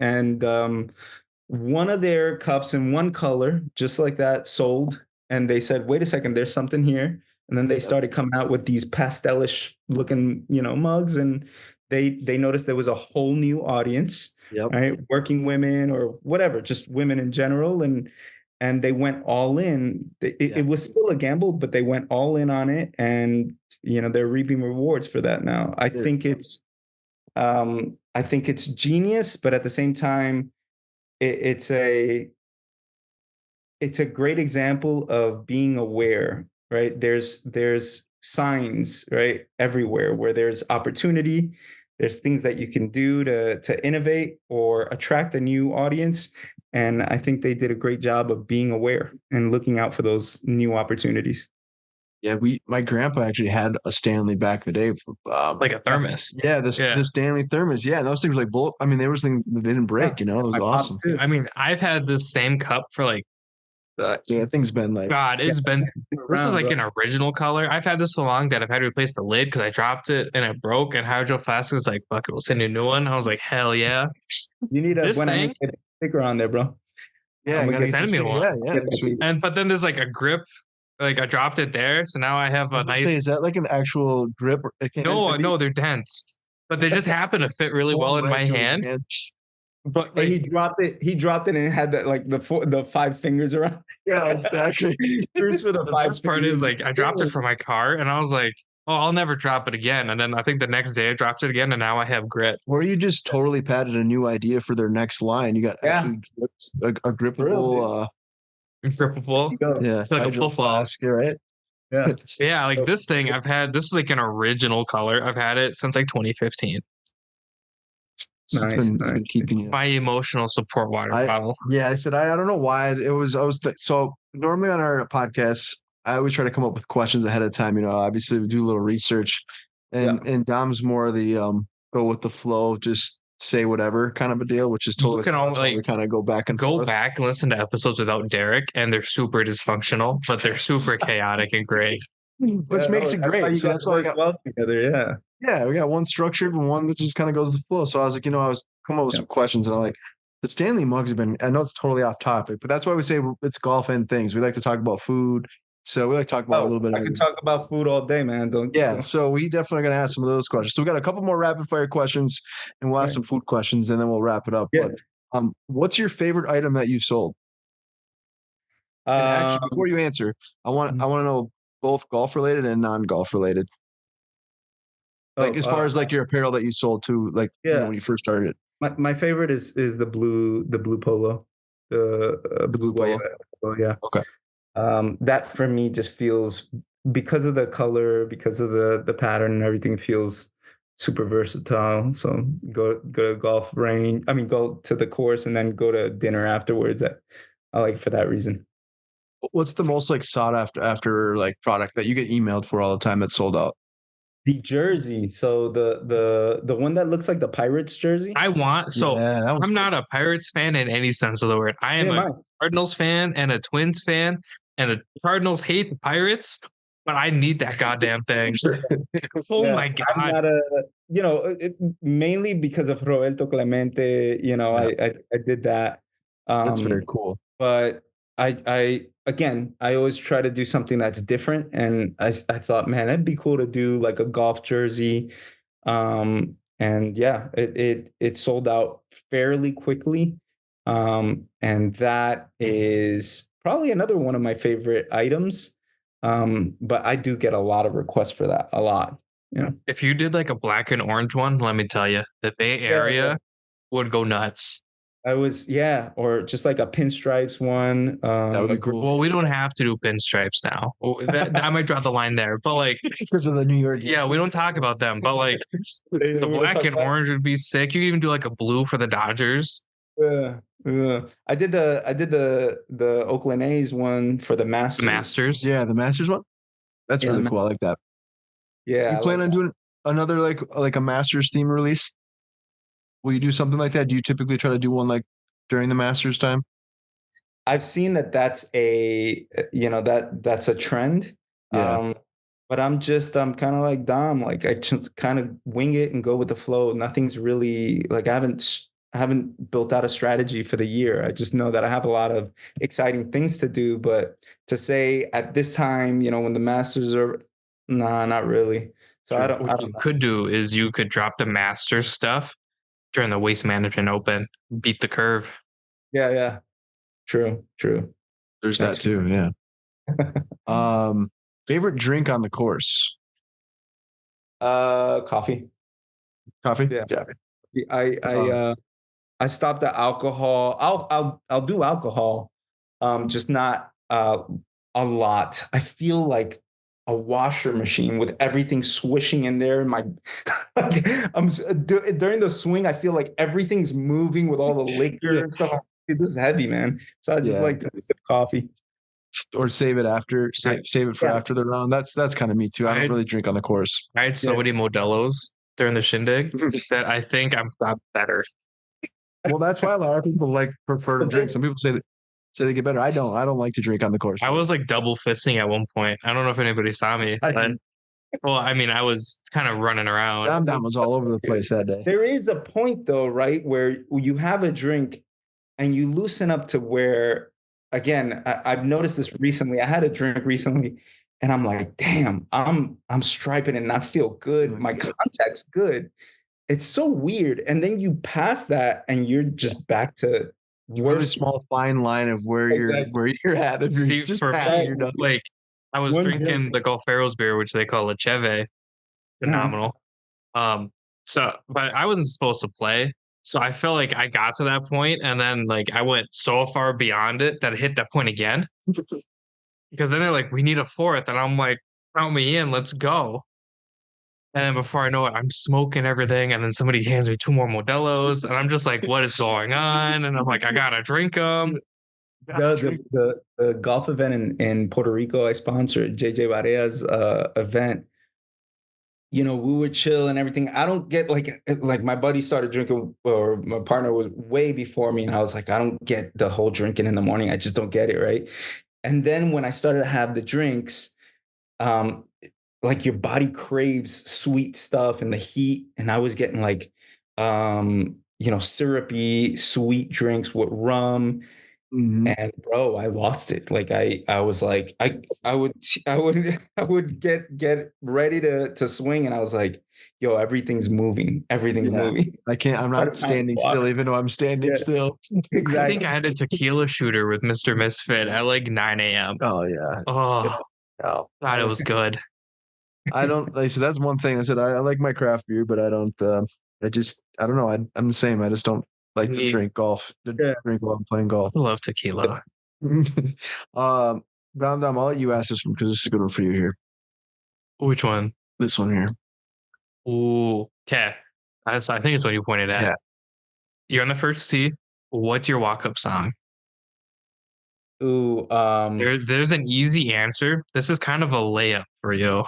one of their cups in one color, just like that, sold. And they said, wait a second, there's something here. And then they started coming out with these pastelish looking, mugs. And they noticed there was a whole new audience, right? Working women or whatever, just women in general. And they went all in. It was still a gamble, but they went all in on it. And, they're reaping rewards for that now. I think it's genius, but at the same time, it's a great example of being aware, right? There's signs, right, everywhere where there's opportunity. There's things that you can do to innovate or attract a new audience. And I think they did a great job of being aware and looking out for those new opportunities. Yeah, my grandpa actually had a Stanley back in the day, like a thermos. Yeah, the Stanley thermos. Yeah, those things were like bullet. I mean, they were things that didn't break. It was awesome. I mean, I've had this same cup for like. Things been like. God, it's been. This is like an original color. I've had this so long that I've had to replace the lid because I dropped it and it broke. And Hydro Flask was like, "Fuck it, we'll send you a new one." I was like, "Hell yeah!" You need a sticker on there, bro. Yeah, send me one. Yeah. But then there's like a grip. Like, I dropped it there, so now I have a nice. Is that like an actual grip? No, they're dense, but they just happen to fit really well in my hand. But he dropped it. He dropped it and it had that like the 5 fingers around. Yeah, exactly. Here's for the best part is like I dropped it from my car, and I was like, "Oh, I'll never drop it again." And then I think the next day I dropped it again, and now I have grit. Or you just totally patented a new idea for their next line. You got actually a grippable. Grippable, yeah, like a full flask, right? Yeah, yeah. Like this thing, I've had. This is like an original color. I've had it since like 2015. It's been keeping you. My emotional support water bottle. Yeah, I said I don't know why it was. So normally on our podcasts, I always try to come up with questions ahead of time. Obviously we do a little research, and Dom's more the go with the flow, just say whatever kind of a deal, which is totally. You can all we kind of go back and forth. Back and listen to episodes without Derek, and they're super dysfunctional, but they're super chaotic and great. Which makes it great. So that's why we got well together. Yeah. Yeah, we got one structured and one that just kind of goes with the flow. So I was like, I was coming up with some questions, and I'm like, the Stanley mugs have been. I know it's totally off topic, but that's why we say it's golf and things. We like to talk about food, so we like to talk about a little bit. I can talk about food all day, man. So we definitely are going to ask some of those questions. So we got a couple more rapid fire questions, and we'll ask some food questions, and then we'll wrap it up. Yeah. But what's your favorite item that you've sold? And actually, before you answer, I want to know both golf related and non-golf related. Like as far as like your apparel that you sold to, like when you first started. My favorite is the blue polo, the blue polo. Yeah. Okay. That for me just feels, because of the color, because of the pattern and everything, feels super versatile. So go to golf range. I mean, go to the course and then go to dinner afterwards. I like it for that reason. What's the most like sought after like product that you get emailed for all the time that's sold out? The jersey. So the one that looks like the Pirates jersey. I'm not a Pirates fan in any sense of the word. I am a Cardinals fan and a Twins fan, and the Cardinals hate the Pirates, but I need that goddamn thing. My God. I'm not mainly because of Roberto Clemente, I did that. That's very cool. But I always try to do something that's different. And I thought, man, it'd be cool to do like a golf jersey. And yeah, it sold out fairly quickly. And that is probably another one of my favorite items. But I do get a lot of requests for that, a lot. Yeah. If you did like a black and orange one, let me tell you, the Bay Yeah. Area would go nuts. Yeah, or just like a pinstripes one. That would be cool. Well, we don't have to do pinstripes now. I might draw the line there, but like because of the New York. Yeah, we don't talk about them, but like the black and orange would be sick. You could even do like a blue for the Dodgers. Yeah, yeah. I did the Oakland A's one for the Masters. The Masters. Yeah, the Masters one. That's really cool. I like that. Yeah. You plan on doing another like a Masters theme release? Will you do something like that? Do you typically try to do one like during the Masters time? I've seen that's that's a trend. Yeah. But I'm kind of like Dom. Like I just kind of wing it and go with the flow. Nothing's really like I haven't built out a strategy for the year. I just know that I have a lot of exciting things to do. But to say at this time, when the Masters are, nah, not really. So Sure. What you could do is you could drop the Masters stuff during the Waste Management Open, beat the curve. Yeah, yeah. True. There's that too. Yeah. Favorite drink on the course? Coffee. Coffee. Yeah. I stopped the alcohol. I'll do alcohol, just not a lot. I feel like a washer machine with everything swishing in there. During the swing, I feel like everything's moving with all the liquor and stuff. Dude, this is heavy, man. So I just like to sip coffee. Or save it after, save it for after the round. That's kind of me too. I don't really drink on the course. I had so many Modelo's during the shindig that I think I'm better. Well, that's why a lot of people prefer to drink. Some people say they get better. I don't like to drink on the course. I was like double fisting at one point. I don't know if anybody saw me, but I was kind of running around. That was all over the place that day. There is a point though, right, where you have a drink and you loosen up to where, again, I've noticed this recently. I had a drink recently and I'm like, damn, I'm striping it and I feel good. My contact's good. It's so weird. And then you pass that and you're just back to really small fine line of where you're at. If you're just passing, you're done. Like I was drinking the Golferos beer, which they call Lecheve. Phenomenal. So but I wasn't supposed to play. So I felt like I got to that point and then like I went so far beyond it that it hit that point again. Because then they're like, we need a fourth. And I'm like, count me in, let's go. And then before I know it, I'm smoking everything. And then somebody hands me 2 more Modelo's. And I'm just like, what is going on? And I'm like, I gotta drink them. The golf event in Puerto Rico I sponsored, JJ Barea's event. We would chill and everything. I don't get like my buddy started drinking, or my partner was way before me. And I was like, I don't get the whole drinking in the morning. I just don't get it. Right. And then when I started to have the drinks, like your body craves sweet stuff and the heat. And I was getting like, syrupy, sweet drinks with rum. Mm-hmm. And bro, I lost it. Like I was like, I would get ready to swing. And I was like, yo, everything's moving. Everything's moving. I'm not standing still, even though I'm standing still. Exactly. I think I had a tequila shooter with Mr. Misfit at like 9 a.m. Oh yeah. Oh, God, it was good. I don't like, so that's one thing I said. I like my craft beer, but I don't, I don't know. I'm the same. I just don't like to drink drink while I'm playing golf. I love tequila. Dom, I'll let you ask this one because this is a good one for you here. Which one? This one here. Ooh, okay. I think it's what you pointed at. Yeah. You're on the first tee. What's your walk-up song? Ooh, there's an easy answer. This is kind of a layup for you.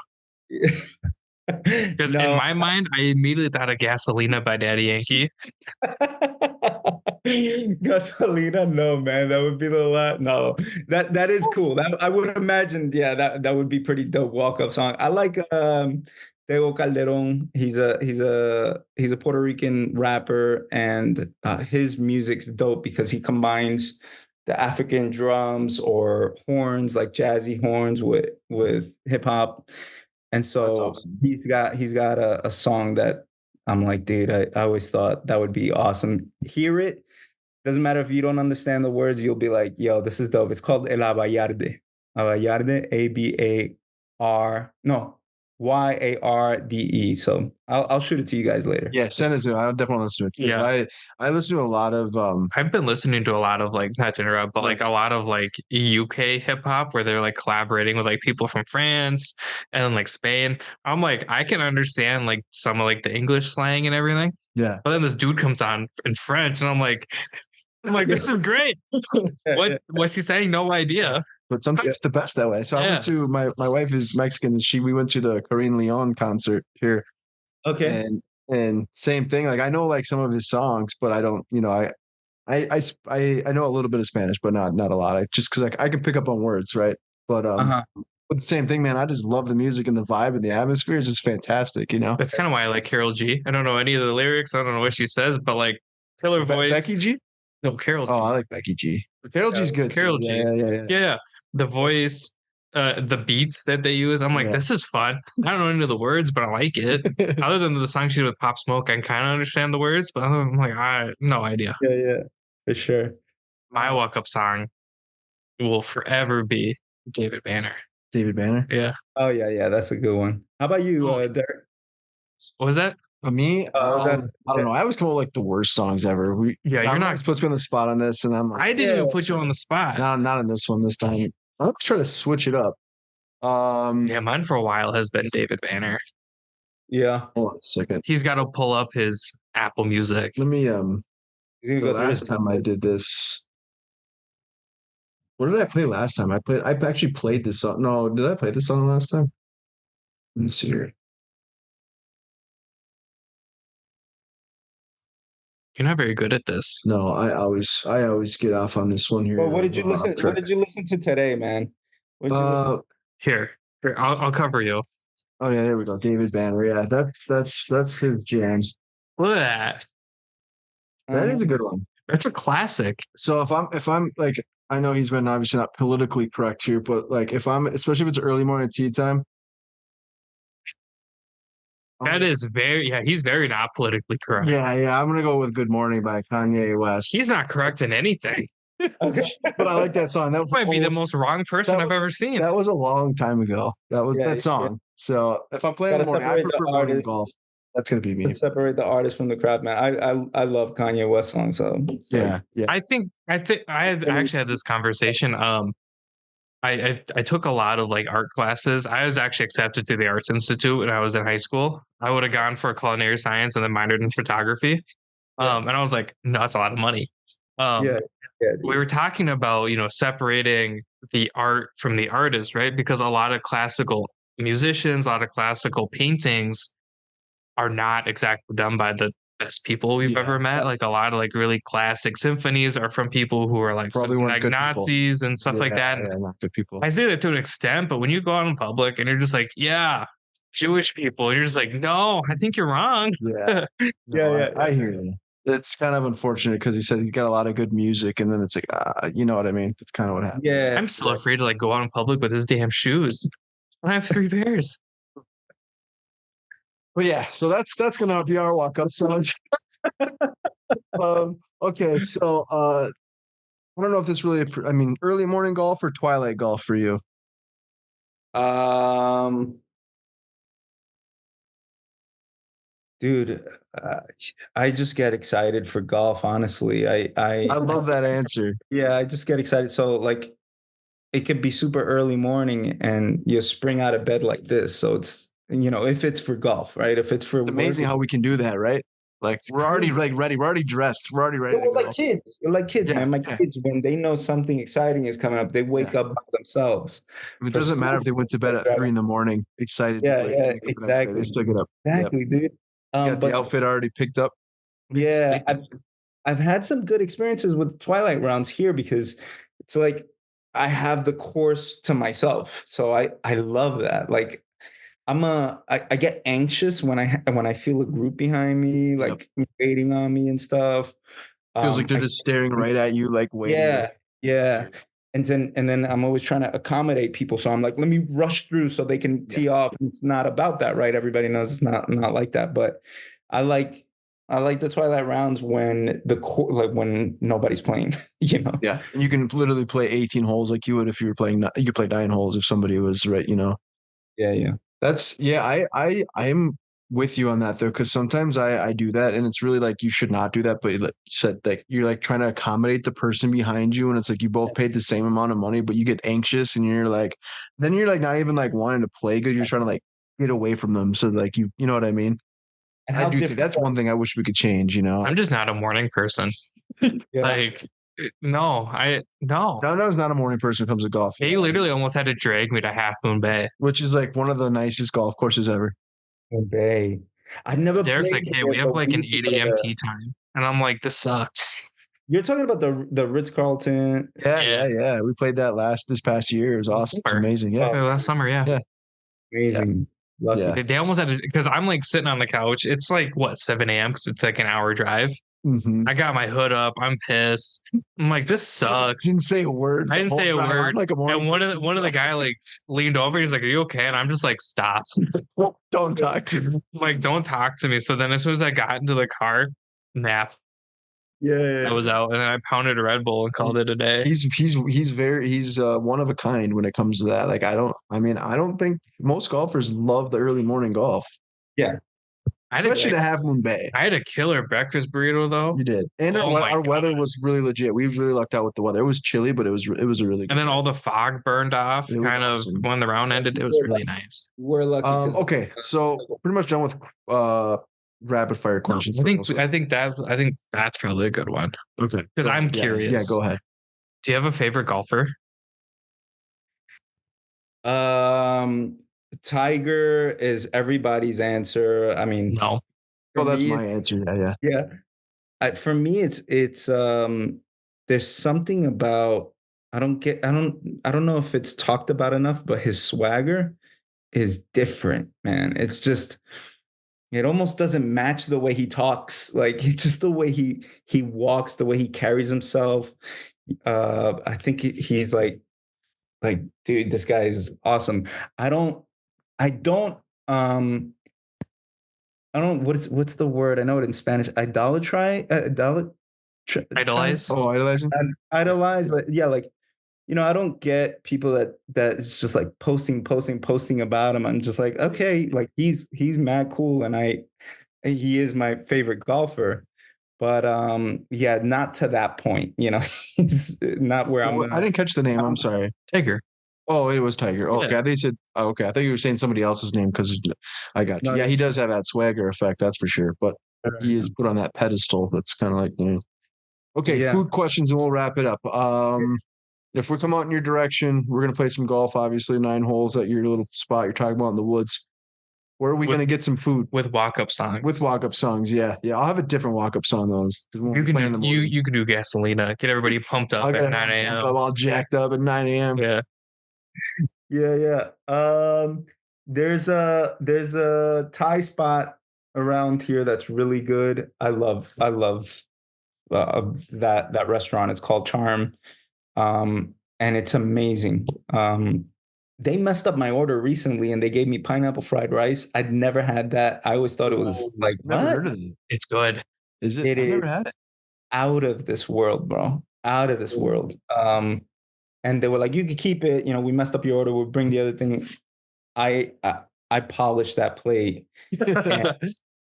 Because in my mind, I immediately thought of Gasolina by Daddy Yankee. Gasolina, no, man, that would be the last. No, that is cool. That I would imagine, that would be pretty dope walk-up song. I like Tego Calderon. He's a Puerto Rican rapper, and his music's dope because he combines the African drums or horns, like jazzy horns, with hip hop. And so awesome. he's got a song that I'm like, dude, I always thought that would be awesome. Hear it. Doesn't matter if you don't understand the words, you'll be like, yo, this is dope. It's called El Abayarde. Abayarde, no, Yarde. So I'll shoot it to you guys later. Yeah, send it to me. I'll definitely listen to it. Yeah. I listen to a lot of I've been listening to a lot of like, not to interrupt, but like Right. a lot of like UK hip hop where they're like collaborating with like people from France and like Spain. I'm like, I can understand like some of like the English slang and everything. yeah. But then this dude comes on in French and I'm like, this is great. What's he saying? No idea. But sometimes it's the best that way. So I Yeah. went to my wife is Mexican. We went to the Corinne Leon concert here. Okay. And same thing. Like I know like some of his songs, but I don't. I know a little bit of Spanish, but not a lot. Just because I can pick up on words, right? But but the same thing, man. I just love the music and the vibe and the atmosphere is just fantastic. That's kind of why I like Carol G. I don't know any of the lyrics. I don't know what she says, but like killer voice. Becky G. No, Carol G. Oh, I like Becky G. Carol G's good. Carol too. G. Yeah. The voice, the beats that they use. I'm like, this is fun. I don't know any of the words, but I like it. Other than the song she did with Pop Smoke, I kind of understand the words, but I'm like, I no idea. Yeah, for sure. My walk up song will forever be David Banner. David Banner. Yeah. Oh yeah, that's a good one. How about you, Derek? What was that? For me, I don't know. I always come up with like the worst songs ever. You're not supposed to be on the spot on this, and I'm like, I didn't even put you on the spot. Not on this one this time. I'm trying to switch it up. Yeah, mine for a while has been David Banner. Yeah. Hold on a second. He's got to pull up his Apple Music. Let me He's gonna the last time I did this. What did I play last time? I actually played this song. No, did I play this song last time? Let me see here. You're not very good at this. No, I always get off on this one here. Well, what did you listen? What did you listen to today, man? What did you listen? Here, I'll cover you. Oh yeah, there we go. David Banner. Yeah, that's his jam. Look at that. That is a good one. That's a classic. So if I'm like, I know he's been obviously not politically correct here, but like especially if it's early morning tea time. That is he's very not politically correct. Yeah, I'm gonna go with "Good Morning" by Kanye West. He's not correct in anything. Okay, but I like that song. That might be the most wrong person I've ever seen. That was a long time ago. That was that song. Yeah. So if I'm playing in the morning, I prefer morning golf. That's gonna be me. Separate the artist from the crowd, man. I love Kanye West songs. So yeah. I think I actually had this conversation. I took a lot of like art classes. I was actually accepted to the Arts Institute when I was in high school. I would have gone for culinary science and then minored in photography. And I was like, no, that's a lot of money. We were talking about, separating the art from the artist, right? Because a lot of classical musicians, a lot of classical paintings are not exactly done by the best people we've ever met. Like a lot of like really classic symphonies are from people who are like Nazis and stuff like that. Yeah, not good people. I say that to an extent, but when you go out in public and you're just like, yeah, Jewish people, and you're just like, no, I think you're wrong. Yeah. I hear you. It's kind of unfortunate because he said he's got a lot of good music, and then it's like, you know what I mean? It's kind of what happens. Yeah, I'm still afraid to like go out in public with his damn shoes. I have 3 pairs. But yeah, so that's gonna be our walk up song. Okay, so I don't know if this really. I mean, early morning golf or twilight golf for you? Dude, I just get excited for golf. Honestly, I love that answer. Yeah, I just get excited. So like, it could be super early morning, and you spring out of bed like this. So it's if it's for golf, right? If it's for it's amazing how we can do that, right? Like we're already like ready. We're already dressed. We're already ready. We're like kids. We're like kids, man. My kids, when they know something exciting is coming up, they wake up by themselves. It doesn't matter if they went to bed at 3 a.m, excited. Yeah, exactly. They still get up. Exactly, dude. You got the outfit already picked up. Yeah, I've had some good experiences with twilight rounds here because it's like I have the course to myself, so I love that. Like I get anxious when I feel a group behind me, like waiting on me and stuff. Feels like they're just staring right at you, like waiting. Yeah. And then I'm always trying to accommodate people, so I'm like, let me rush through so they can tee off. And it's not about that, right? Everybody knows it's not like that, but I like I like the twilight rounds when when nobody's playing, you know. Yeah, and you can literally play 18 holes like you would if you were playing. You could play 9 holes if somebody was right. You know. Yeah, yeah. That's yeah. I'm with you on that though, because sometimes I do that, and it's really like you should not do that. But like you said, like you're like trying to accommodate the person behind you, and it's like you both paid the same amount of money, but you get anxious, and then you're like not even like wanting to play good. You're trying to like get away from them, so like you know what I mean. And I how do think different that's one thing I wish we could change. You know, I'm just not a morning person. Yeah. Like, no. Donno's not a morning person when it comes to golf. They literally almost had to drag me to Half Moon Bay. Which is like one of the nicest golf courses ever. Bay. I've never Derek's like, played hey, there, we have but like an used to 8 go a.m. there. tee time. And I'm like, this sucks. You're talking about the Ritz-Carlton. Yeah. We played that this past year. It was awesome. It's amazing. Yeah. Last summer, yeah. Amazing. Lucky. Yeah. They almost had to, because I'm like sitting on the couch. It's like, what, 7 a.m. because it's like an hour drive. Mm-hmm. I got my hood up. I'm pissed. I'm like, this sucks. Didn't say a word. I didn't say a word. I'm like a morning And one of the guy like leaned over. He's like, "Are you okay?" And I'm just like, "Stop!" Don't talk to me. Like, don't talk to me. So then, as soon as I got into the car, nap. Yeah. I was out, and then I pounded a Red Bull and called it a day. He's one of a kind when it comes to that. Like I don't think most golfers love the early morning golf. Yeah. Especially to Half Moon Bay. I had a killer breakfast burrito though. You did, and our weather was really legit. We really lucked out with the weather. It was chilly, but it was a really good. And then all the fog burned off. Kind of awesome. when the round ended, it was really nice. We're lucky. Okay, so pretty much done with rapid fire questions. I think that's probably a good one. Okay, because I'm curious. Yeah, go ahead. Do you have a favorite golfer? Tiger is everybody's answer. I mean, No. Well, that's my answer. Yeah. For me, it's there's something about I don't know if it's talked about enough, but his swagger is different, man. It's just it almost doesn't match the way he talks. Like it's just the way he walks, the way he carries himself. I think he's like, dude, this guy is awesome. I don't what's the word? I know it in Spanish. Idolize. Oh, idolizing. Idolize. Like I don't get people that it's just like posting about him. I'm just like, okay, like he's mad cool, and he is my favorite golfer. But yeah, not to that point. He's not where I'm. I didn't catch the name. I'm sorry. Tiger. Oh, it was Tiger. Oh, Yeah. okay, I think you said. Okay, I thought you were saying somebody else's name because I got you. No, Yeah, he does have that swagger effect, that's for sure. But he is put on that pedestal. That's kind of like. Okay, Yeah. food questions, and we'll wrap it up. If we come out in your direction, we're gonna play some golf. Obviously, 9 holes at your little spot you're talking about in the woods. Where are we gonna get some food? With walk-up song. With walk-up songs, yeah. I'll have a different walk-up song though. You can do Gasolina. Get everybody pumped up at 9 a.m. I'm all jacked up at 9 a.m. Yeah. Yeah. There's a Thai spot around here that's really good. I love that restaurant. It's called Charm, and it's amazing. They messed up my order recently, and they gave me pineapple fried rice. I'd never had that. I always thought it was like, Never what? heard of it. It's good. Is it? It I've never is. had it. Out of this world, bro. Out of this world. And they were like, you can keep it. We messed up your order. We'll bring the other thing. I polished that plate. And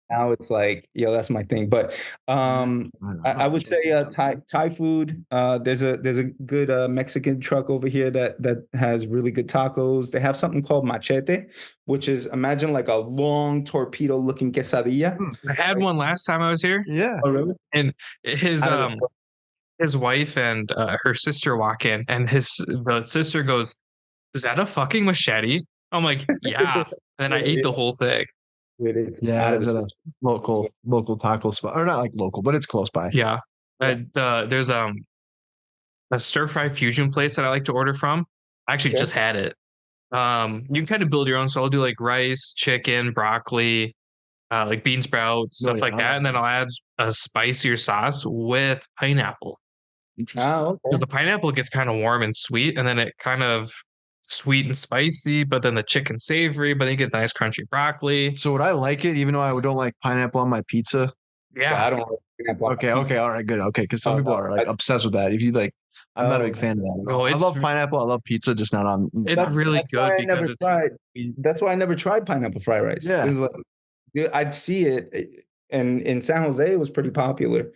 now it's like, that's my thing. But I would say Thai food. There's a good Mexican truck over here that has really good tacos. They have something called machete, which is imagine like a long torpedo looking quesadilla. I had one last time I was here. Yeah. Oh, really? And his wife and her sister walk in, and the sister goes, "Is that a fucking machete?" I'm like, "Yeah." And then I ate the whole thing. It's It's at a local taco spot, or not like local, but it's close by. Yeah. There's a stir fry fusion place that I like to order from. I actually just had it. You can kind of build your own. So I'll do like rice, chicken, broccoli, like bean sprouts, stuff like that, and then I'll add a spicier sauce with pineapple. Oh, Because the pineapple gets kind of warm and sweet, and then it kind of sweet and spicy, but then the chicken savory, but then you get nice crunchy broccoli. So would I like it, even though I don't like pineapple on my pizza? Yeah, I don't like pineapple on Okay, pizza. okay, all right, good. Okay, because some people no, are like obsessed with that. If you like, I'm not a big no. fan of that at No, all. I it's love pineapple. I love pizza, just not on. it's really That's good why I because never it's tried. That's why I never tried pineapple fried rice. Yeah. It was like, dude, I'd see it, and in San Jose, it was pretty popular,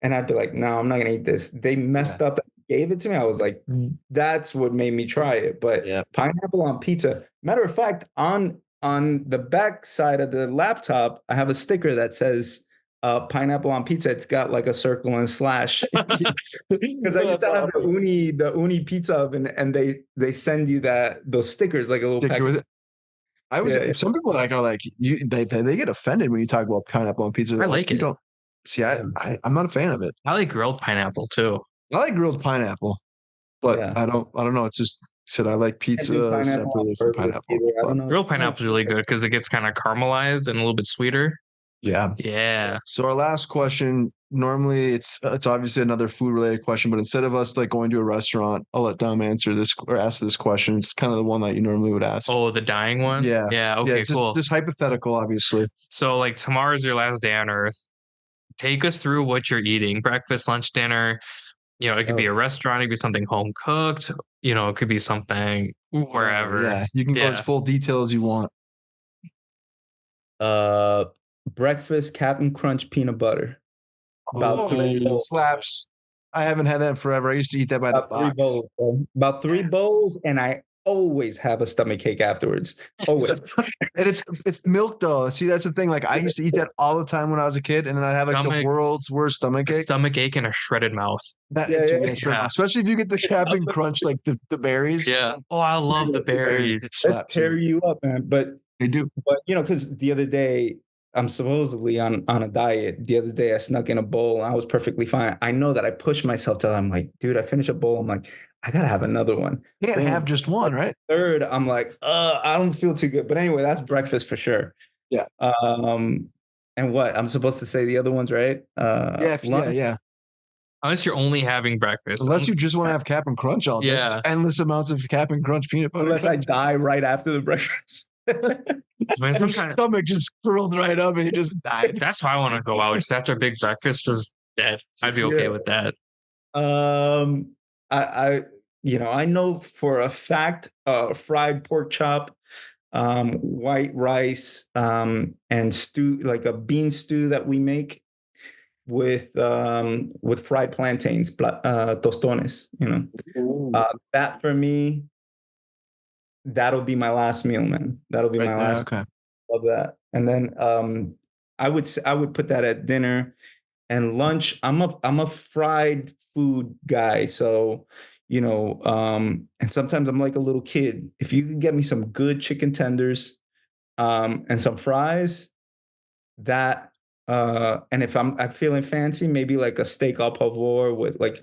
and I'd be like, no, I'm not gonna eat this. They messed up and gave it to me. I was like, that's what made me try it. But Yeah. pineapple on pizza. Matter of fact, on the back side of the laptop, I have a sticker that says pineapple on pizza. It's got like a circle and a slash. Because I used to have the uni pizza oven, and they send you those stickers, like a little Sticker pack. with it. I was some people like are like they get offended when you talk about pineapple on pizza. I like you it. don't see. I'm not a fan of it. I like grilled pineapple too. I like grilled pineapple, but Yeah. I don't know. It's just said I like pizza separately from pineapple. I don't know. Grilled pineapple is really good because it gets kind of caramelized and a little bit sweeter. Yeah. Yeah. So our last question, normally it's obviously another food related question, but instead of us like going to a restaurant, I'll let Dom answer this or ask this question. It's kind of the one that you normally would ask. Oh, the dying one? Yeah. Yeah. Okay, it's cool. just hypothetical, obviously. So like tomorrow's your last day on earth. Take us through what you're eating. Breakfast, lunch, dinner. You know, it could be a restaurant, it could be something home cooked, you know, it could be something wherever. Yeah. You can go as full detail as you want. Breakfast Captain Crunch peanut butter. About 3 bowls. Slaps. I haven't had that in forever. I used to eat that by the box. 3 bowls, bro. About 3 bowls, and I always have a stomach ache afterwards. Always. And it's milk though. See, that's the thing. Like I used to eat that all the time when I was a kid, and then I have like the world's worst stomach ache. Stomach ache and a shredded mouth. Especially if you get the Captain Crunch, like the berries. Yeah. Oh, I love the berries. They tear you up, man. But they do. But because the other day I'm supposedly on a diet. The other day I snuck in a bowl and I was perfectly fine. I know that I pushed myself till I'm like, dude, I finished a bowl. I'm like, I gotta have another one. You can't have just one, right? Third, I'm like, I don't feel too good. But anyway, that's breakfast for sure. Yeah. And what? I'm supposed to say the other ones, right? Yeah. Unless you're only having breakfast. Unless you just want to have Captain Crunch all day. Yeah. Endless amounts of Captain Crunch peanut butter. Unless I die right after the breakfast. My stomach just curled right up and he just died. That's how I want to go out. Just after a big breakfast, just dead. I'd be okay with that. I know for a fact, fried pork chop, white rice, and stew, like a bean stew that we make with fried plantains, tostones. That for me. That'll be my last meal, man. That'll be my last. Okay. Love that. And then I would put that at dinner and lunch. I'm a fried food guy, so and sometimes I'm like a little kid. If you can get me some good chicken tenders, and some fries, and if I'm feeling fancy, maybe like a steak au poivre with like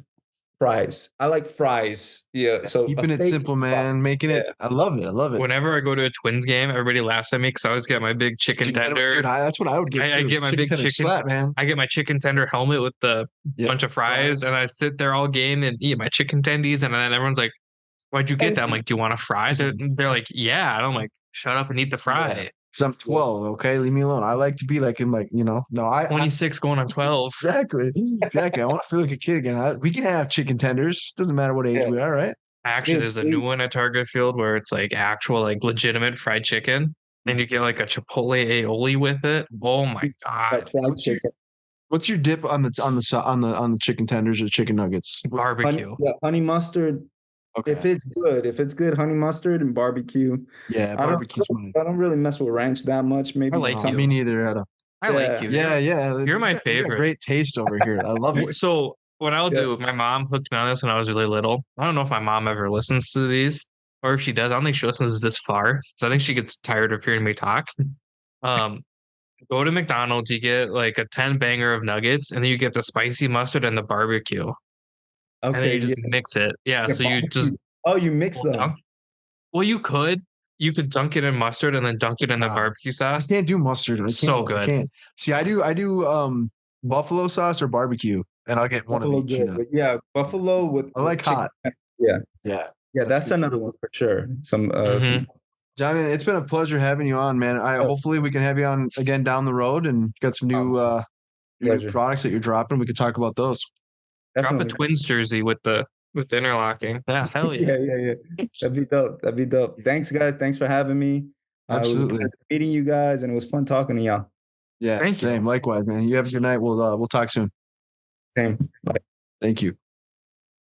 fries. I like fries. Yeah. So keeping it simple, man. Making it. I love it. Whenever I go to a Twins game, everybody laughs at me because I always get my big chicken tender. That's what I would get. I get my big chicken slap, man. I get my chicken tender helmet with the bunch of fries, and I sit there all game and eat my chicken tendies, and then everyone's like, "Why'd you get that?" I'm like, "Do you want a fry?" They're like, "Yeah." And I'm like, "Shut up and eat the fry." Yeah. Because I'm 12, okay? Leave me alone. I like to be like in like, no, 26 going on 12. Exactly. I want to feel like a kid again. We can have chicken tenders. Doesn't matter what age we are, right? Actually, there's a new one at Target Field where it's like actual, like legitimate fried chicken. And you get like a Chipotle aioli with it. Oh my God. Fried chicken. What's your dip on the chicken tenders or chicken nuggets? Barbecue. Honey mustard. Okay. If it's good, honey mustard and barbecue. Yeah, barbecue's I don't really mess with ranch that much. Maybe I like you. Me neither, Adam. I like you. Yeah. You're my favorite. Great taste over here. I love it. So what I'll do, my mom hooked me on this when I was really little. I don't know if my mom ever listens to these, or if she does. I don't think she listens this far. So I think she gets tired of hearing me talk. Go to McDonald's, you get like a 10 banger of nuggets, and then you get the spicy mustard and the barbecue. Okay, and then you just mix it. Yeah, so you just you mix them. Well, you could dunk it in mustard and then dunk it in the barbecue sauce. I can't do mustard. So good. I can't. See, I do buffalo sauce or barbecue, and I'll get one of each. Yeah, buffalo with. I like hot. Yeah. That's another one for sure. Some. John, it's been a pleasure having you on, man. Hopefully we can have you on again down the road and get some new new products that you're dropping, we could talk about those. Definitely. Drop a Twins jersey with the interlocking. Yeah, hell yeah. yeah. That'd be dope. That'd be dope. Thanks, guys. Thanks for having me. Absolutely. It was meeting you guys, and it was fun talking to y'all. Yeah, Thank you. same. Likewise, man. You have a good night. We'll talk soon. Same. Bye. Thank you.